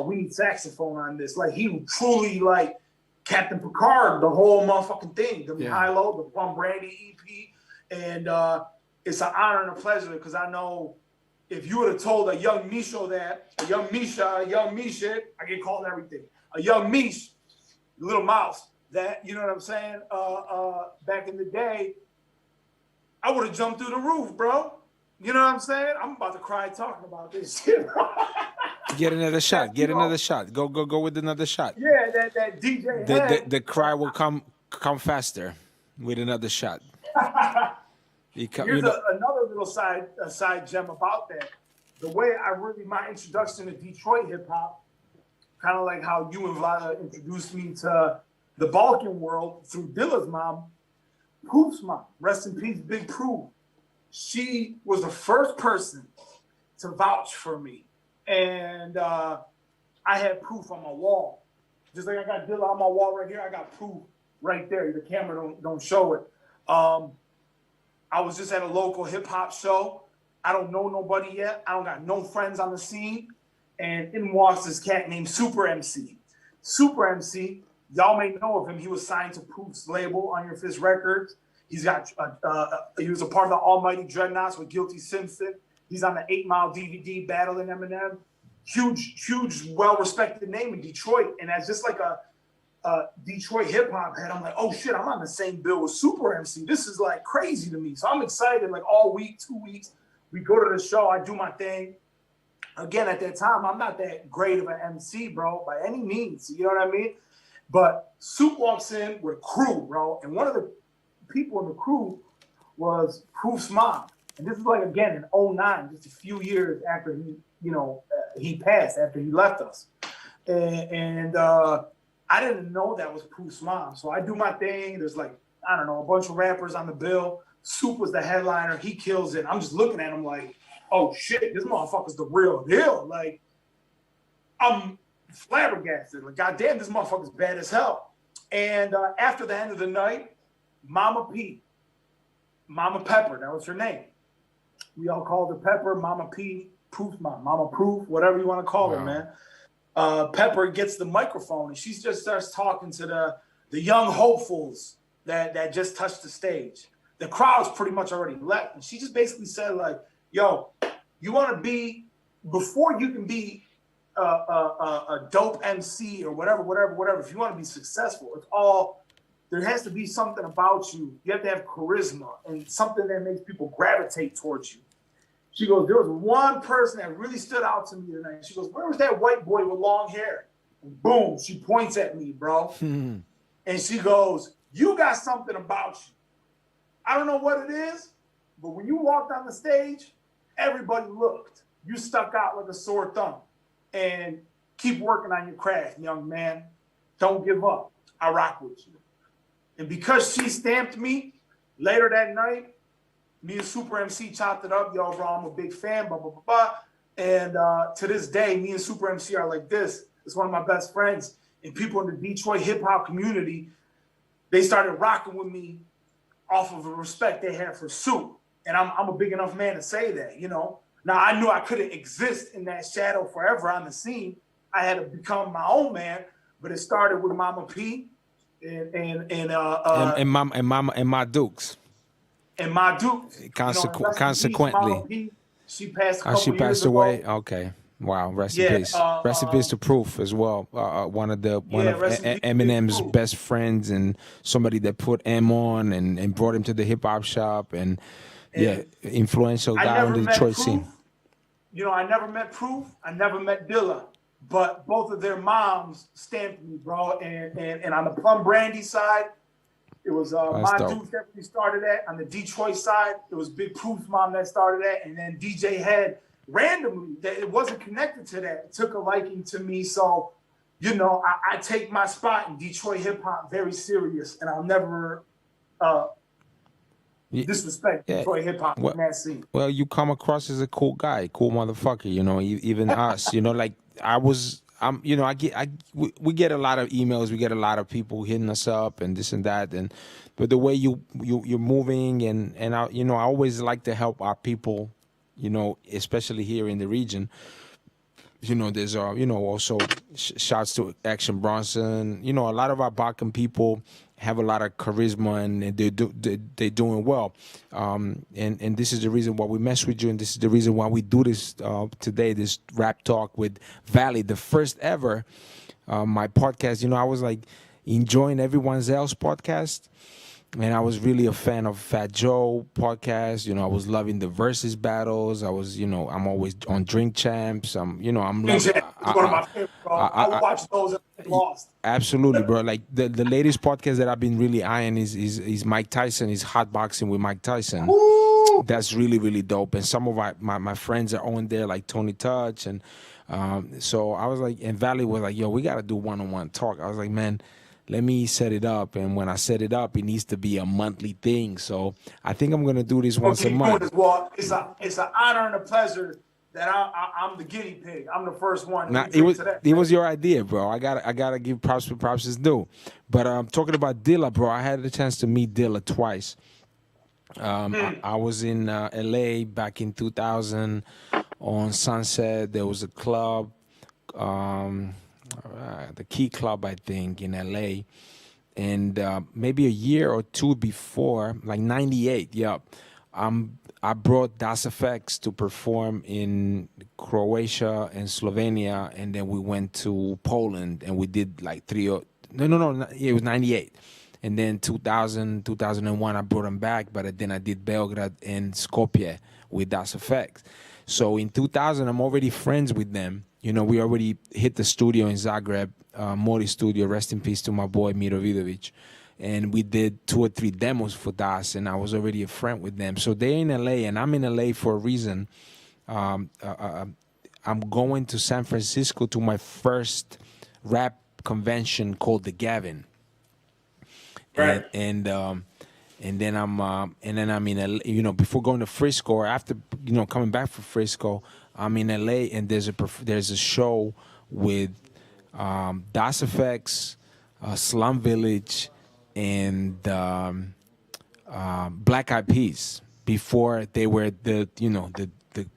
We need saxophone on this. Like he truly like Captain Picard, the whole motherfucking thing. The Mihailo, the Plum Brandy EP. And it's an honor and a pleasure because I know if you would have told a young Misha that, a young Misha, I get called everything. A young Mish, little mouse, that, you know what I'm saying? Back in the day, I would have jumped through the roof, bro. You know what I'm saying? I'm about to cry talking about this shit, bro. Get another shot. Get another shot. Go with another shot. Yeah, that DJ. The cry will come faster with another shot. Here's another little side gem about that. The way my introduction to Detroit hip hop, kind of like how you and Vlada introduced me to the Balkan world through Dilla's mom, Proof's mom. Rest in peace, Big Proof. She was the first person to vouch for me. And I had Proof on my wall. Just like I got Dilla on my wall right here, I got Proof right there. The camera don't show it. I was just at a local hip hop show. I don't know nobody yet. I don't got no friends on the scene. And in walks this cat named Super MC. Super MC, y'all may know of him. He was signed to Proof's label, On Your Fist Records. He was a part of the Almighty Dreadnoughts with Guilty Simpson. He's on the 8 Mile DVD battling Eminem. Huge, well-respected name in Detroit. And as just like a Detroit hip-hop head, I'm like, oh shit, I'm on the same bill with Super MC. This is like crazy to me. So I'm excited, like all week, 2 weeks, we go to the show, I do my thing. Again, at that time, I'm not that great of an MC, bro, by any means. You know what I mean? But Soup walks in with a crew, bro. And one of the people in the crew was Proof's mom. And this is like, again, in 2009, just a few years after he passed, after he left us. And I didn't know that was Proof's mom. So I do my thing. There's like, I don't know, a bunch of rappers on the bill. Soup was the headliner. He kills it. I'm just looking at him like, oh shit, this motherfucker's the real deal. Like, I'm flabbergasted. Like, goddamn, this motherfucker's bad as hell. And after the end of the night, Mama Pepper, that was her name. We all called her Pepper, Mama P, Proof's mom, Mama Proof, whatever you want to call her, man. Pepper gets the microphone and she just starts talking to the young hopefuls that just touched the stage. The crowd's pretty much already left. And she just basically said, like, yo, you want to be, before you can be a dope MC or whatever, if you want to be successful, there has to be something about you. You have to have charisma and something that makes people gravitate towards you. She goes, there was one person that really stood out to me tonight. She goes, where was that white boy with long hair? And boom, she points at me, bro. And she goes, you got something about you. I don't know what it is, but when you walked on the stage, everybody looked. You stuck out like a sore thumb. And keep working on your craft, young man. Don't give up. I rock with you. And because she stamped me, later that night, me and Super MC chopped it up. Yo, bro, I'm a big fan, blah, blah, blah, blah. And to this day, me and Super MC are like this. It's one of my best friends. And people in the Detroit hip-hop community, they started rocking with me off of the respect they had for Soup. And I'm a big enough man to say that, you know. Now, I knew I couldn't exist in that shadow forever on the scene. I had to become my own man, but it started with Mama P and my Dukes. And my Dukes. Consequently. Mama P, she passed a couple she passed years away? ago. Okay. Wow, rest in peace. Rest in peace to Proof as well. One of Eminem's best friends and somebody that put M on and brought him to the hip hop shop and influential guy on the Detroit scene. You know, I never met Proof. I never met Dilla, but both of their moms stamped me, bro. And on the Plum Brandy side, it was my Duke that we started at. On the Detroit side, it was Big Proof's mom that started at, and then DJ Head randomly that it wasn't connected to that. It took a liking to me, so you know, I take my spot in Detroit hip hop very serious, and I'll never disrespect Detroit hip hop in that scene. Well, you come across as a cool guy, cool motherfucker. You know, even us. You know, like you know, we get a lot of emails, we get a lot of people hitting us up and this and that, but the way you're moving and I, you know, I always like to help our people, you know, especially here in the region. You know, there's you know, also shouts to Action Bronson. You know, a lot of our Bakken people have a lot of charisma and they're doing well. And this is the reason why we mess with you, and this is the reason why we do this today, this rap talk with Valid, the first ever my podcast. You know, I was like enjoying everyone else's podcast. And I was really a fan of Fat Joe podcast. You know, I was loving the versus battles. I was, you know, I'm always on Drink Champs. You know, I'm loving. One of my favorites, bro. I watch those and lost. Absolutely, bro. Like the latest podcast that I've been really eyeing is Mike Tyson. Is Hot Boxing with Mike Tyson. Woo! That's really, really dope. And some of my friends are on there, like Tony Touch. And so I was like, and Valley was like, yo, we got to do one-on-one talk. I was like, man, let me set it up. And when I set it up, it needs to be a monthly thing. So I think I'm going to do this once a month. Well, it's an honor and a pleasure that I'm the guinea pig. I'm the first one. Now, it was your idea, bro. I gotta give props where props is due. But talking about Dilla, bro, I had the chance to meet Dilla twice. I was in LA back in 2000 on Sunset. There was a club, the Key Club, I think, in LA. And maybe a year or two before, like 98, I brought Das FX to perform in Croatia and Slovenia, and then we went to Poland and we did like it was 98. And then 2000, 2001, I brought him back, but then I did Belgrade and Skopje with Das FX. So in 2000, I'm already friends with them. You know, we already hit the studio in Zagreb, Mori Studio, rest in peace to my boy Miro Vidovic. And we did 2 or 3 demos for Das, and I was already a friend with them. So they're in LA, and I'm in LA for a reason. I'm going to San Francisco to my first rap convention called the Gavin. Right. And then I'm in LA, you know, before going to Frisco or after, you know, coming back from Frisco, I'm in LA, and there's a show with Das FX, Slum Village, and Black Eyed Peas before they were the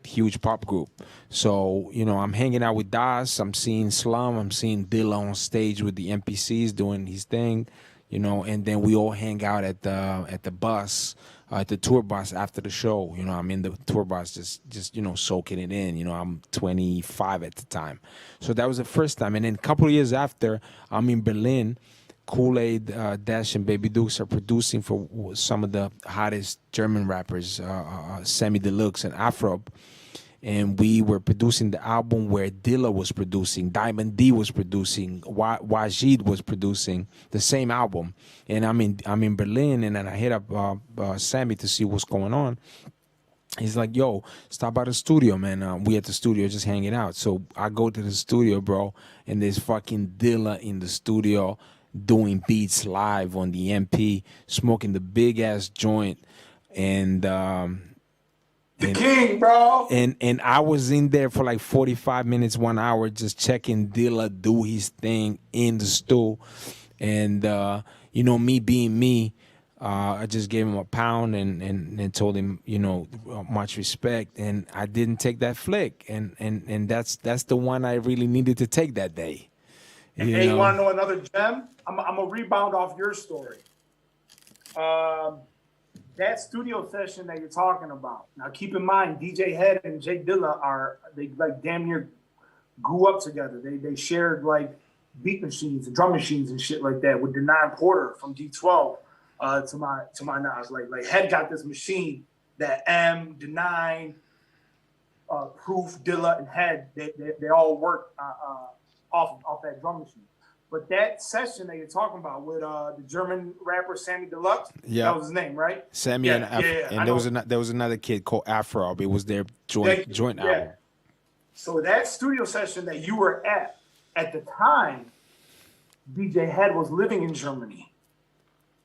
huge pop group. So, you know, I'm hanging out with Das, I'm seeing Slum, I'm seeing Dilla on stage with the NPCs doing his thing, you know, and then we all hang out at the bus, at the tour bus after the show. You know, I'm in the tour bus just you know, soaking it in. You know, I'm 25 at the time. So that was the first time. And then a couple of years after, I'm in Berlin. Kool-Aid, Dash, and Baby Dukes are producing for some of the hottest German rappers, Sammy Deluxe and Afro. and we were producing the album where Dilla was producing, Diamond D was producing, Wajid was producing the same album. And I'm in Berlin, and then I hit up Sammy to see what's going on. He's like, yo, stop by the studio, man. We at the studio just hanging out. So I go to the studio, bro, and there's fucking Dilla in the studio doing beats live on the MP, smoking the big ass joint. And the king, bro. And I was in there for like 45 minutes, 1 hour, just checking Dilla do his thing in the stool. And you know, me being me, I just gave him a pound and told him, you know, much respect. And I didn't take that flick. And that's the one I really needed to take that day. Hey, you want to know another gem? I'm a rebound off your story. That studio session that you're talking about. Now, keep in mind, DJ Head and Jay Dilla they like damn near grew up together. They shared like beat machines and drum machines and shit like that with Denine Porter from D12. To my knowledge, like Head got this machine that Denine, Proof, Dilla, and Head they all work off that drum machine. But that session that you're talking about with the German rapper Sammy Deluxe, that was his name, right? Sammy and there was another kid called Afro. It was their joint album. So that studio session that you were at the time, DJ Head was living in Germany,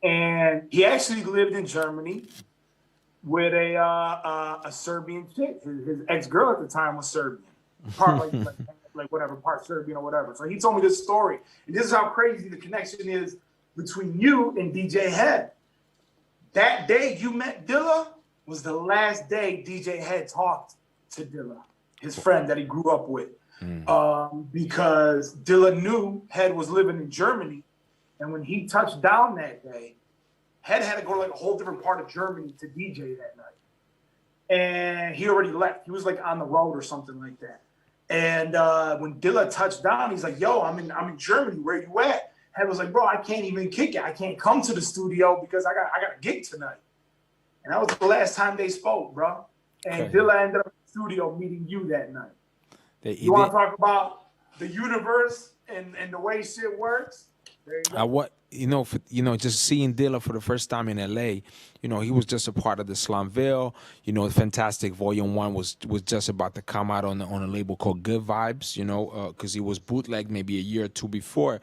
and he actually lived in Germany with a Serbian chick. His ex-girl at the time was Serbian, part like whatever, part Serbian or whatever. So he told me this story. And this is how crazy the connection is between you and DJ Head. That day you met Dilla was the last day DJ Head talked to Dilla, his friend that he grew up with. Because Dilla knew Head was living in Germany. And when he touched down that day, Head had to go to like a whole different part of Germany to DJ that night. And he already left. He was like on the road or something like that. And when Dilla touched down, he's like, yo, I'm in Germany. Where you at? Head was like, bro, I can't even kick it. I can't come to the studio because I got a gig tonight. And that was the last time they spoke, bro. And Dilla ended up in the studio meeting you that night. You want to talk about the universe and the way shit works? There you go. Just seeing Dilla for the first time in LA, he was just a part of the Slumville. Fantastic Volume 1 was just about to come out on a label called Good Vibes, because he was bootlegged maybe a year or two before.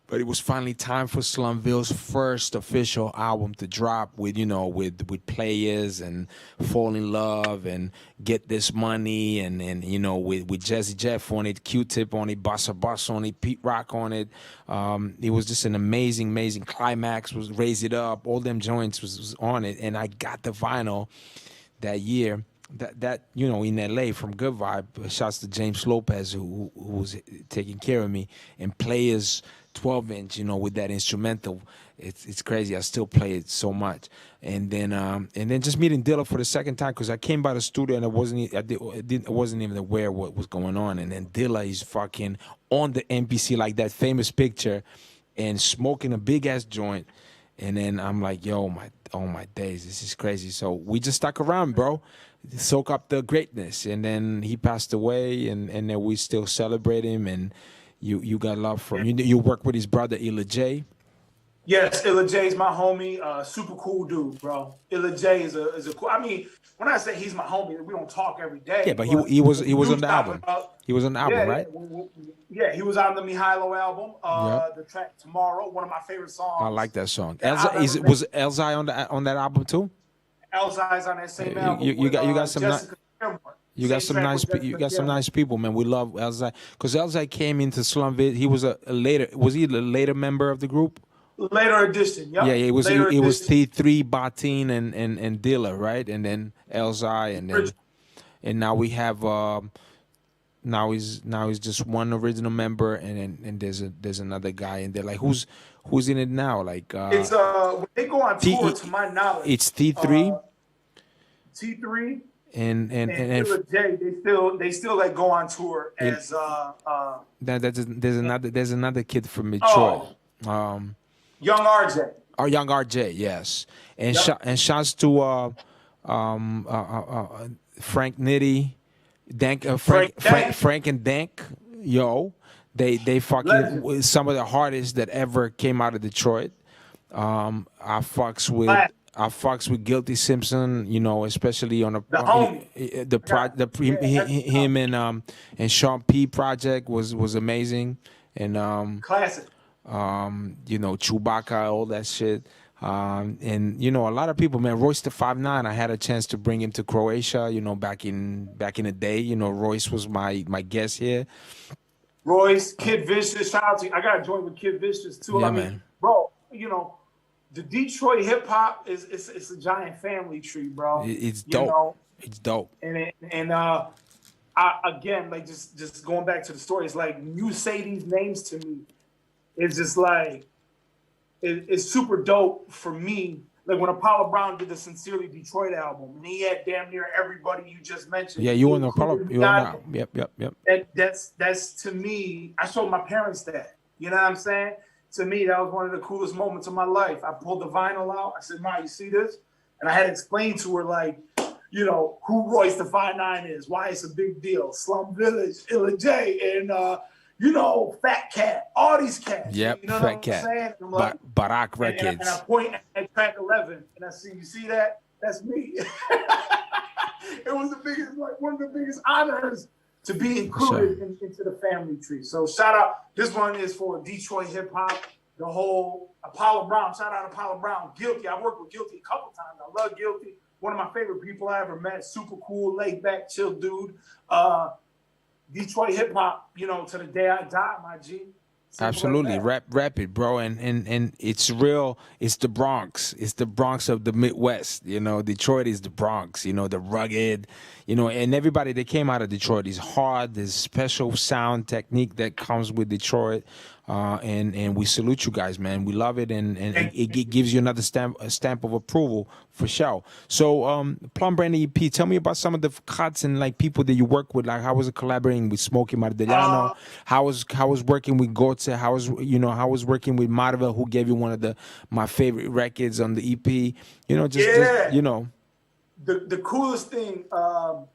But it was finally time for Slumville's first official album to drop with Players and Fall in Love and Get This Money and with Jazzy Jeff on it, Q-Tip on it, Bossa Boss on it, Pete Rock on it. It was just an amazing Climax was Raise It Up. All them joints was on it. And I got the vinyl that year. That in LA from Good Vibe. Shouts to James Lopez who was taking care of me, and Players 12-inch, with that instrumental. It's crazy. I still play it so much. And then just meeting Dilla for the second time, because I came by the studio and I wasn't even aware what was going on. And then Dilla is fucking on the MPC like that famous picture and smoking a big ass joint. And then I'm like, yo, my days, this is crazy. So we just stuck around, bro. Soak up the greatness. And then he passed away, and then we still celebrate him. And you got love for him. You work with his brother Illa J. Yes, Illa J is my homie. Super cool dude, bro. Illa J is a cool. I mean, when I say he's my homie, we don't talk every day. Yeah, but he was on the album. He was on the album, right? Yeah, he was on the Mihailo album. The track Tomorrow, one of my favorite songs. I like that song. Was Elzai on that album too? Elzai's on that same album. You got some nice people, man. We love Elzai because Elzai came into Slumville. He was was he a later member of the group? Later edition, yeah. Yeah, it was T3, Batin, and Dilla, right? And then Elzai, and now we have now he's just one original member, and there's another guy, and they're like, who's in it now? Like it's when they go on tour, to my knowledge, it's T3. T3 and Illa J, they still like go on tour as there's another kid from Detroit. Young RJ. Oh, Young RJ, yes. And shouts to Frank Nitti, Dank, Frank Dank, Frank and Dank, yo, they legend, fucking some of the hardest that ever came out of Detroit. I fucks with class, Guilty Simpson, you know, especially on the homie. the I got, yeah, that's him and Sean P project was amazing, and classic. you know, Chewbacca, all that shit. And you know, a lot of people, man. Royce the 5'9", I had a chance to bring him to Croatia. You know, back in the day. You know, Royce was my guest here. Royce, Kid Vicious, shout out to you. I got to join with Kid Vicious too. Yeah, I mean, man. bro, you know, the Detroit hip hop is it's a giant family tree, bro. It's You dope. know, It's dope. and again, like just going back to the story, it's like when you say these names to me, it's just like it's super dope for me. Like when Apollo Brown did the Sincerely Detroit album, and he had damn near everybody you just mentioned. Yeah, you on the Apollo? You on that? Yep. That's to me. I showed my parents that. You know what I'm saying? To me, that was one of the coolest moments of my life. I pulled the vinyl out. I said, "Ma, you see this?" And I had to explain to her, like, you know, who Royce the 5'9" is, why it's a big deal. Slum Village, Illa J, and you know, Fat Cat, all these cats. Yep, you know Fat what Cat. I'm saying? I'm like, Barack Records. and I point at track 11, and I see, you see that? That's me. It was the biggest, like one of the biggest honors to be included into the family tree. So shout out. This one is for Detroit hip hop. The whole Apollo Brown. Shout out Apollo Brown. Guilty. I worked with Guilty a couple times. I love Guilty. One of my favorite people I ever met. Super cool, laid back, chill dude. Detroit hip hop, you know, to the day I die, my G. Absolutely, rap it, bro, and it's real. It's the Bronx. It's the Bronx of the Midwest. You know, Detroit is the Bronx. You know, the rugged. You know, and everybody that came out of Detroit is hard. There's special sound technique that comes with Detroit, and we salute you guys, man. We love it, and it gives you another stamp of approval for sure. So, Plum Brandy EP, tell me about some of the cuts and like people that you work with. Like, how was it collaborating with Smokey Martellano? How was working with Gotze? How was working with Marvel, who gave you one of my favorite records on the EP? You know, just you know. The coolest thing, I'm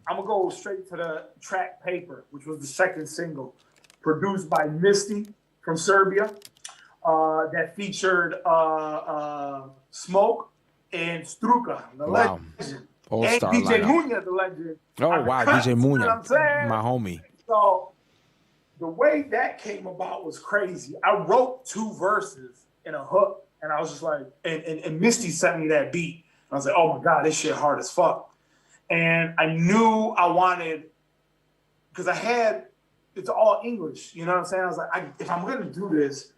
gonna go straight to the track Paper, which was the second single, produced by Misty from Serbia, that featured Smoke and Struka, the legend, All-star and DJ lineup. Munya, the legend. Oh wow, DJ Munya, you know what I'm saying? my homie. So the way that came about was crazy. I wrote 2 verses in a hook, and I was just like, and Misty sent me that beat. I was like, oh my God, this shit hard as fuck. And I knew I wanted, because it's all English, you know what I'm saying? I was like, if I'm gonna do this,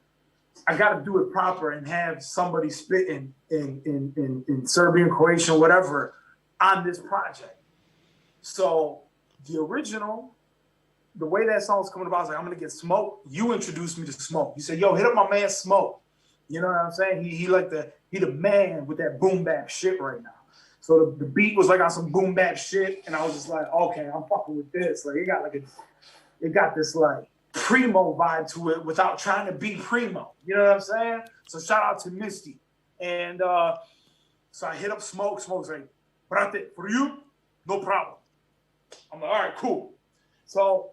I gotta do it proper and have somebody spitting in Serbian, Croatian, whatever, on this project. So the original, the way that song's coming about, I was like, I'm gonna get Smoke. You introduced me to Smoke. You said, yo, hit up my man Smoke. You know what I'm saying? He the man with that boom bap shit right now. So the beat was like on some boom bap shit, and I was just like, okay, I'm fucking with this. Like it got this like primo vibe to it without trying to be primo. You know what I'm saying? So shout out to Misty. And so I hit up Smoke. Smoke's like, brate, for you, no problem. I'm like, all right, cool. So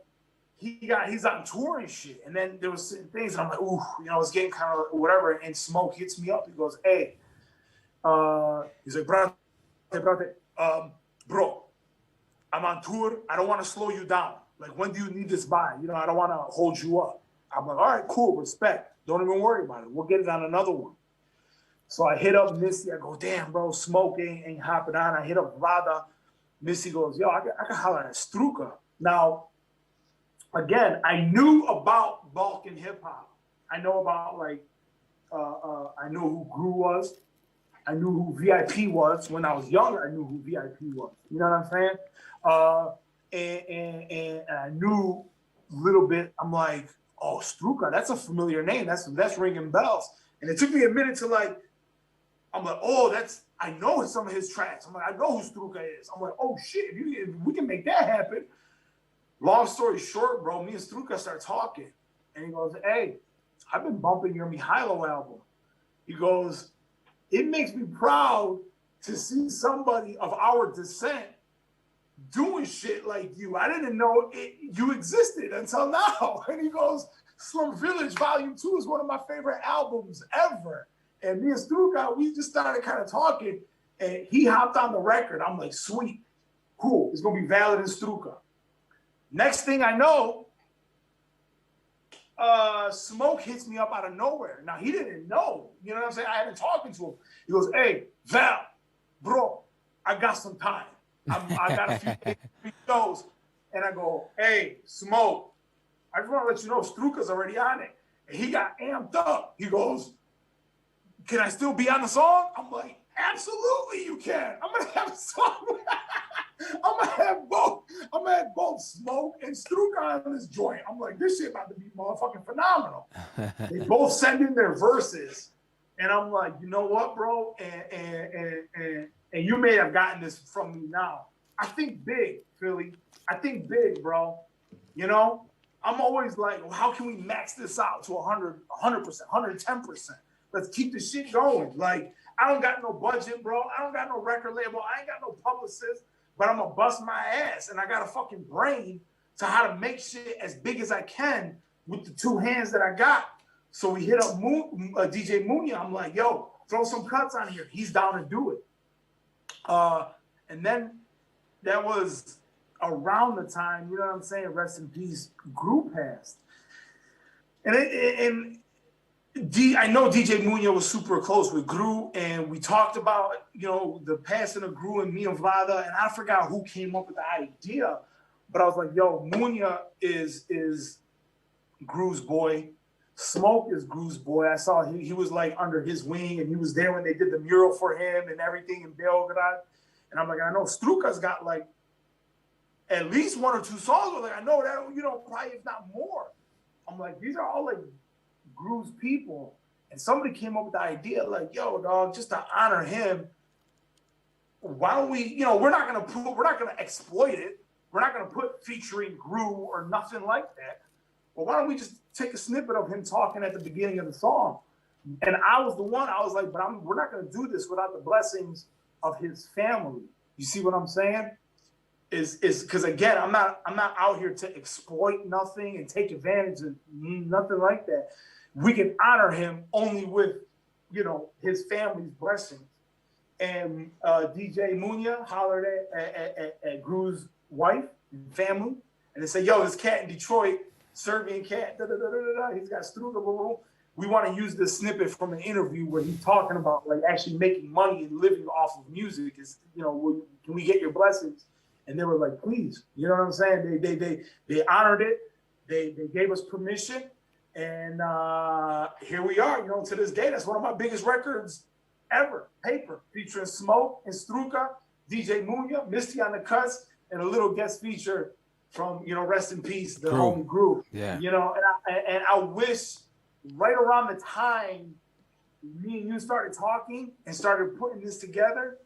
he's on tour and shit. And then there was certain things, and I'm like, ooh, you know, it's getting kind of whatever. And Smoke hits me up. He goes, hey, he's like, brate, bro, I'm on tour. I don't want to slow you down. Like, when do you need this by? You know, I don't want to hold you up. I'm like, all right, cool, respect. Don't even worry about it. We'll get it on another one. So I hit up Missy. I go, damn, bro, Smoke ain't hopping on. I hit up Vlada. Missy goes, yo, I can holler at Struka. Now, again, I knew about Balkan hip hop. I know about like, I knew who Gru was. I knew who VIP was. When I was younger, I knew who VIP was. You know what I'm saying? And I knew a little bit. I'm like, oh, Struka, that's a familiar name. That's ringing bells. And it took me a minute to like, I'm like, oh, I know some of his tracks. I'm like, I know who Struka is. I'm like, oh shit, if we can make that happen. Long story short, bro, me and Struka start talking. And he goes, hey, I've been bumping your Mihailo album. He goes, it makes me proud to see somebody of our descent doing shit like you. I didn't know you existed until now. And he goes, Slum Village Volume 2 is one of my favorite albums ever. And me and Struka, we just started kind of talking, and he hopped on the record. I'm like, sweet, cool. It's going to be Valid and Struka. Next thing I know, Smoke hits me up out of nowhere. Now, he didn't know. You know what I'm saying? I haven't talking to him. He goes, hey, Val, bro, I got some time. I got a few shows. And I go, hey, Smoke, I just want to let you know Struka's already on it. And he got amped up. He goes, can I still be on the song? I'm like, absolutely you can. I'm going to have a song. I'm gonna have both Smoke and Struka on this joint. I'm like, this shit about to be motherfucking phenomenal. They both send in their verses, and I'm like, you know what, bro? And you may have gotten this from me now. I think big, Philly. I think big, bro. You know, I'm always like, well, how can we max this out to 100%, 110%? Let's keep the shit going. Like, I don't got no budget, bro. I don't got no record label. I ain't got no publicist. But I'm going to bust my ass, and I got a fucking brain to how to make shit as big as I can with the two hands that I got. So we hit up DJ Munya. I'm like, yo, throw some cuts on here. He's down to do it. And then that was around the time, you know what I'm saying, rest in peace, Gru passed. I know DJ Munya was super close with Gru, and we talked about, you know, the passing of Gru and me and Vlada, and I forgot who came up with the idea, but I was like, yo, Munya is Gru's boy. Smoke is Gru's boy. I saw he was like under his wing, and he was there when they did the mural for him and everything in Belgrade. And I'm like, I know Struka's got like at least one or two songs. I'm like, I know that, you know, probably if not more. I'm like, these are all like Gru's people, and somebody came up with the idea like, yo, dog, just to honor him, why don't we, you know, we're not gonna exploit it, we're not gonna put featuring Gru or nothing like that, but why don't we just take a snippet of him talking at the beginning of the song? And I was like, but we're not gonna do this without the blessings of his family. You see what I'm saying? Is because again, I'm not out here to exploit nothing and take advantage of nothing like that. We can honor him only with, you know, his family's blessings. And DJ Munya hollered at Gru's wife and family, and they said, yo, this cat in Detroit, Serbian cat, he's got Struka. We want to use this snippet from an interview where he's talking about like actually making money and living off of music. Is, you know, can we get your blessings? And they were like, please, you know what I'm saying? They honored it. They gave us permission. And here we are, you know, to this day. That's one of my biggest records ever. Paper, featuring Smoke and Struka, DJ Munya, Misty on the cuts, and a little guest feature from, you know, rest in peace, the homie Gru. Yeah. You know, and I wish right around the time me and you started talking and started putting this together,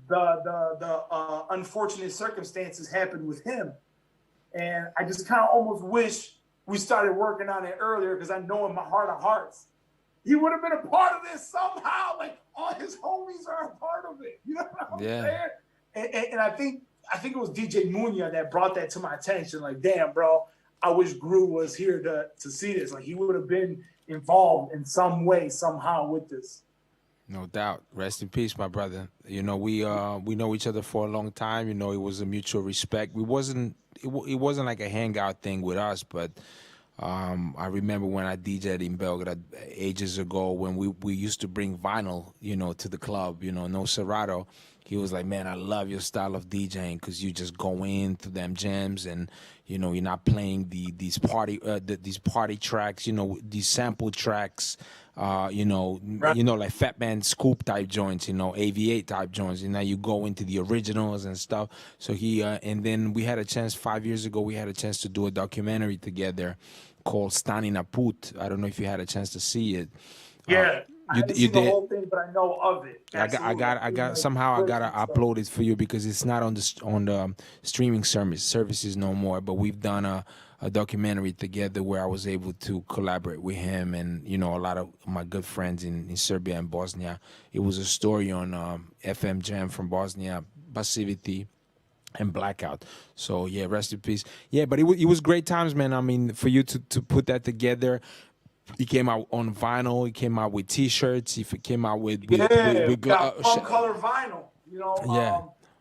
the unfortunate circumstances happened with him. And I just kind of almost wish we started working on it earlier, because I know in my heart of hearts, he would have been a part of this somehow. Like, all his homies are a part of it. You know what I'm saying? And I think it was DJ Munya that brought that to my attention. Like, damn, bro, I wish Gru was here to see this. Like, he would have been involved in some way, somehow with this. No doubt. Rest in peace, my brother. You know, we know each other for a long time. You know, it was a mutual respect. It wasn't like a hangout thing with us, but I remember when I DJ'd in Belgrade ages ago, when we used to bring vinyl, you know, to the club, you know, no Serato. He was like, man, I love your style of DJing, because you just go into them jams and, you know, you're not playing these party tracks, you know, these sample tracks, you know, Right. You know, like Fat Man Scoop type joints, you know, AV8 type joints. And now you go into the originals and stuff. So he, and then we had a chance 5 years ago, we had a chance to do a documentary together called Stani na Put. I don't know if you had a chance to see it. Yeah. I haven't seen the whole thing, but I know of it. I got somehow I gotta upload it for you, because it's not on the streaming services no more. But we've done a documentary together where I was able to collaborate with him and, you know, a lot of my good friends in Serbia and Bosnia. It was a story on FM Jam from Bosnia, Passivity, and Blackout. So yeah, rest in peace. Yeah, but it was great times, man. I mean, for you to put that together. He came out on vinyl. He came out with T-shirts. He came out Yeah, with got plum color vinyl. yeah,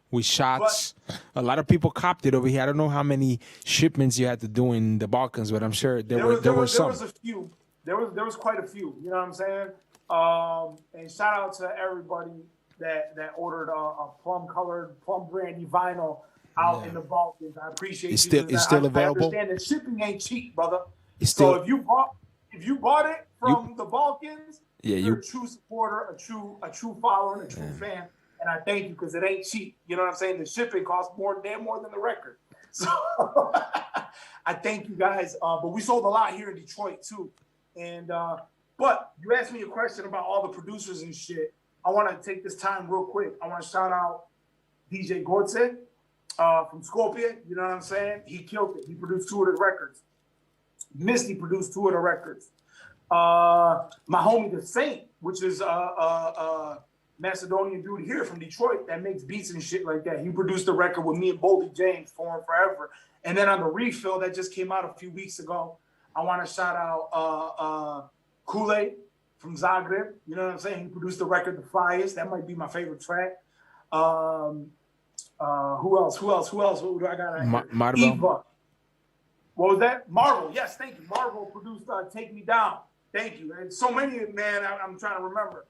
with But shots. A lot of people copped it over here. I don't know how many shipments you had to do in the Balkans, but I'm sure there were there some. was a few. There was quite a few. You know what I'm saying? And shout out to everybody that ordered a plum colored, plum brandy vinyl out in the Balkans. I appreciate It's you. still I available. understand that shipping ain't cheap, brother. It's So still if you bought it you from the Balkans, yeah you're you a true supporter, a true follower, and a true fan. And I thank you because it ain't cheap. You know what I'm saying? The shipping costs damn more than the record. So I thank you guys. But we sold a lot here in Detroit too. And but you asked me a question about all the producers and shit. I want to take this time real quick. I want to shout out DJ Gortze from Skopje. You know what I'm saying? He killed it. He produced 2 of the records. Misty produced 2 of the records. My homie The Saint, which is Macedonian dude here from Detroit that makes beats and shit like that. He produced the record with me and Boldy James, For Forever. And then on the refill that just came out a few weeks ago, I want to shout out Kool-Aid from Zagreb. You know what I'm saying? He produced the record The Flyers. That might be my favorite track. Who else? What do I got? Marvel. Eva. What was that? Marvel. Yes, thank you. Marvel produced Take Me Down. Thank you. And so many, man, I'm trying to remember.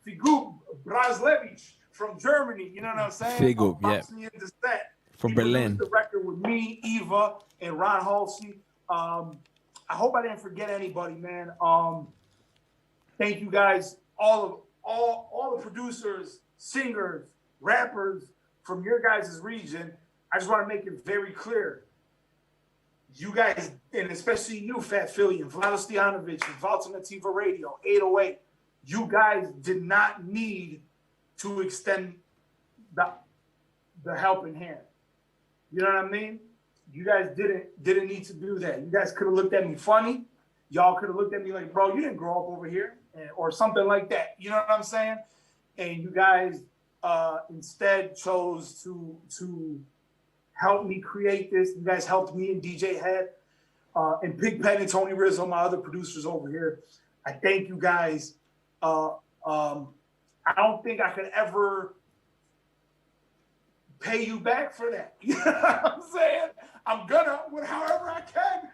Figu Braslevich from Germany. You know what I'm saying? Figu, yeah. Bosnian descent. From He Berlin. produced the record with me, Eva, and Ron Halsey. I hope I didn't forget anybody, man. Thank you guys, all the producers, singers, rappers from your guys' region. I just want to make it very clear. You guys, and especially you, Phat Phillie and Vlad Stojanovic and Alternativa Radio, 808, you guys did not need to extend the helping hand. You know what I mean? You guys didn't need to do that. You guys could have looked at me funny. Y'all could have looked at me like, bro, you didn't grow up over here, or something like that. You know what I'm saying? And you guys instead chose to help me create this. You guys helped me and DJ Head and Pigpen and Tony Rizzo, my other producers over here. I thank you guys. I don't think I could ever pay you back for that. You know what I'm saying? I'm gonna, however I can.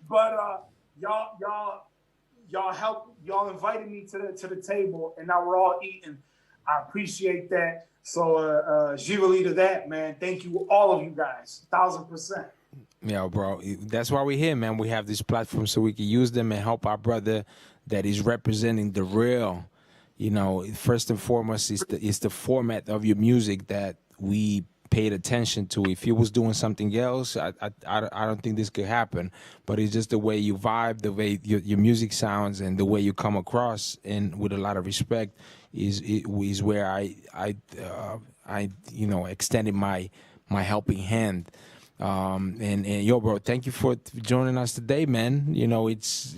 But y'all helped, y'all invited me to the table, and now we're all eating. I appreciate that. So Jivali to that, man. Thank you, all of you guys, 1,000%. Yeah, bro. That's why we're here, man. We have this platform so we can use them and help our brother that is representing the real. You know, first and foremost, is the format of your music that we paid attention to. If you was doing something else, I don't think this could happen. But it's just the way you vibe, the way your music sounds, and the way you come across, and with a lot of respect, is where I extended my helping hand. And yo, bro, thank you for joining us today, man. You know, it's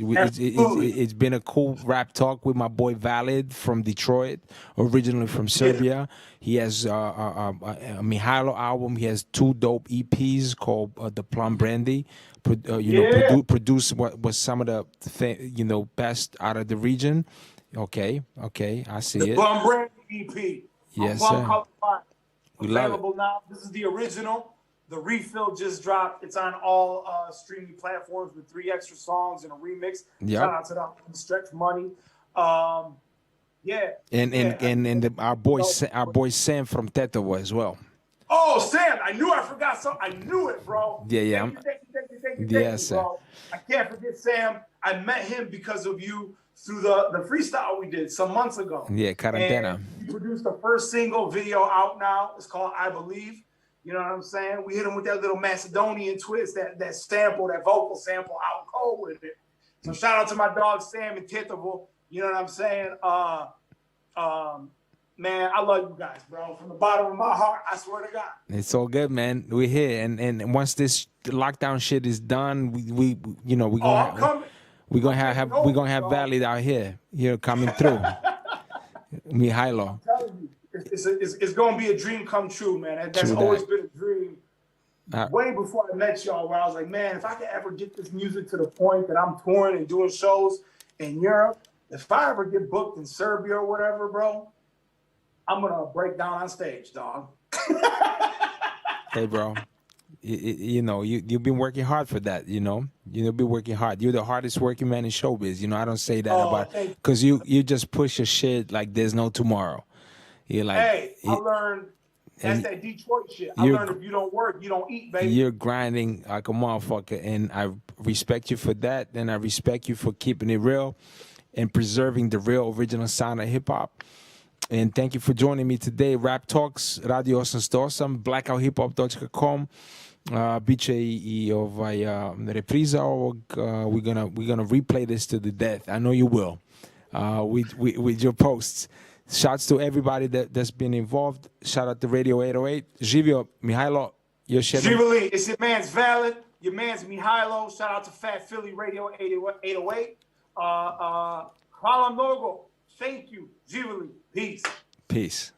been a cool rap talk with my boy Valid from Detroit, originally from Serbia. He has a Mihailo album. He has 2 dope EPs called The Plum Brandy. Produced what was some of the best out of the region. Okay, I see it. The Plum Brandy EP. Yes, sir. We available now. This is the original. The refill just dropped. It's on all streaming platforms with 3 extra songs and a remix. Yep. Shout out to the Stretch Money. Yeah. And our boy Sam from Tetovo as well. Oh, Sam! I knew I forgot something. I knew it, bro. Yeah. Thank you, bro. I can't forget Sam. I met him because of you through the freestyle we did some months ago. Yeah, Quarantena. He produced the first single video out now. It's called I Believe. You know what I'm saying? We hit him with that little Macedonian twist, that sample, that vocal sample out cold with it. So shout out to my dog Sam and Titovo. You know what I'm saying? Man, I love you guys, bro. From the bottom of my heart, I swear to God. It's all good, man. We're here, and once this lockdown shit is done, we're gonna have Valid out here, coming through. Mihailo. I'm telling you. it's going to be a dream come true, man. That's True always that. been a dream. Way before I met y'all, where I was like, man, if I could ever get this music to the point that I'm touring and doing shows in Europe, if I ever get booked in Serbia or whatever, bro, I'm gonna break down on stage, dog. Hey, bro. You know, you've been working hard for that. You've been working hard. You're the hardest working man in showbiz. I don't say that about Thank you. because you just push your shit like there's no tomorrow. You're like, Hey, I learned that's that Detroit shit. I learned if you don't work, you don't eat, baby. you're grinding like a motherfucker, and I respect you for that. And I respect you for keeping it real and preserving the real original sound of hip hop. And thank you for joining me today. Rap Talks, Radio 88, blackouthiphop.com. Biće i repriza ovog. We're gonna replay this to the death. I know you will. With your posts. Shouts to everybody that's been involved. Shout out to Radio 808. Živio, Mihajlo, još jednom. Živali, it's your man's Valid, your man's Mihajlo. Shout out to Phat Phillie Radio 808. Hvala mnogo. Thank you. Živali. Peace. Peace.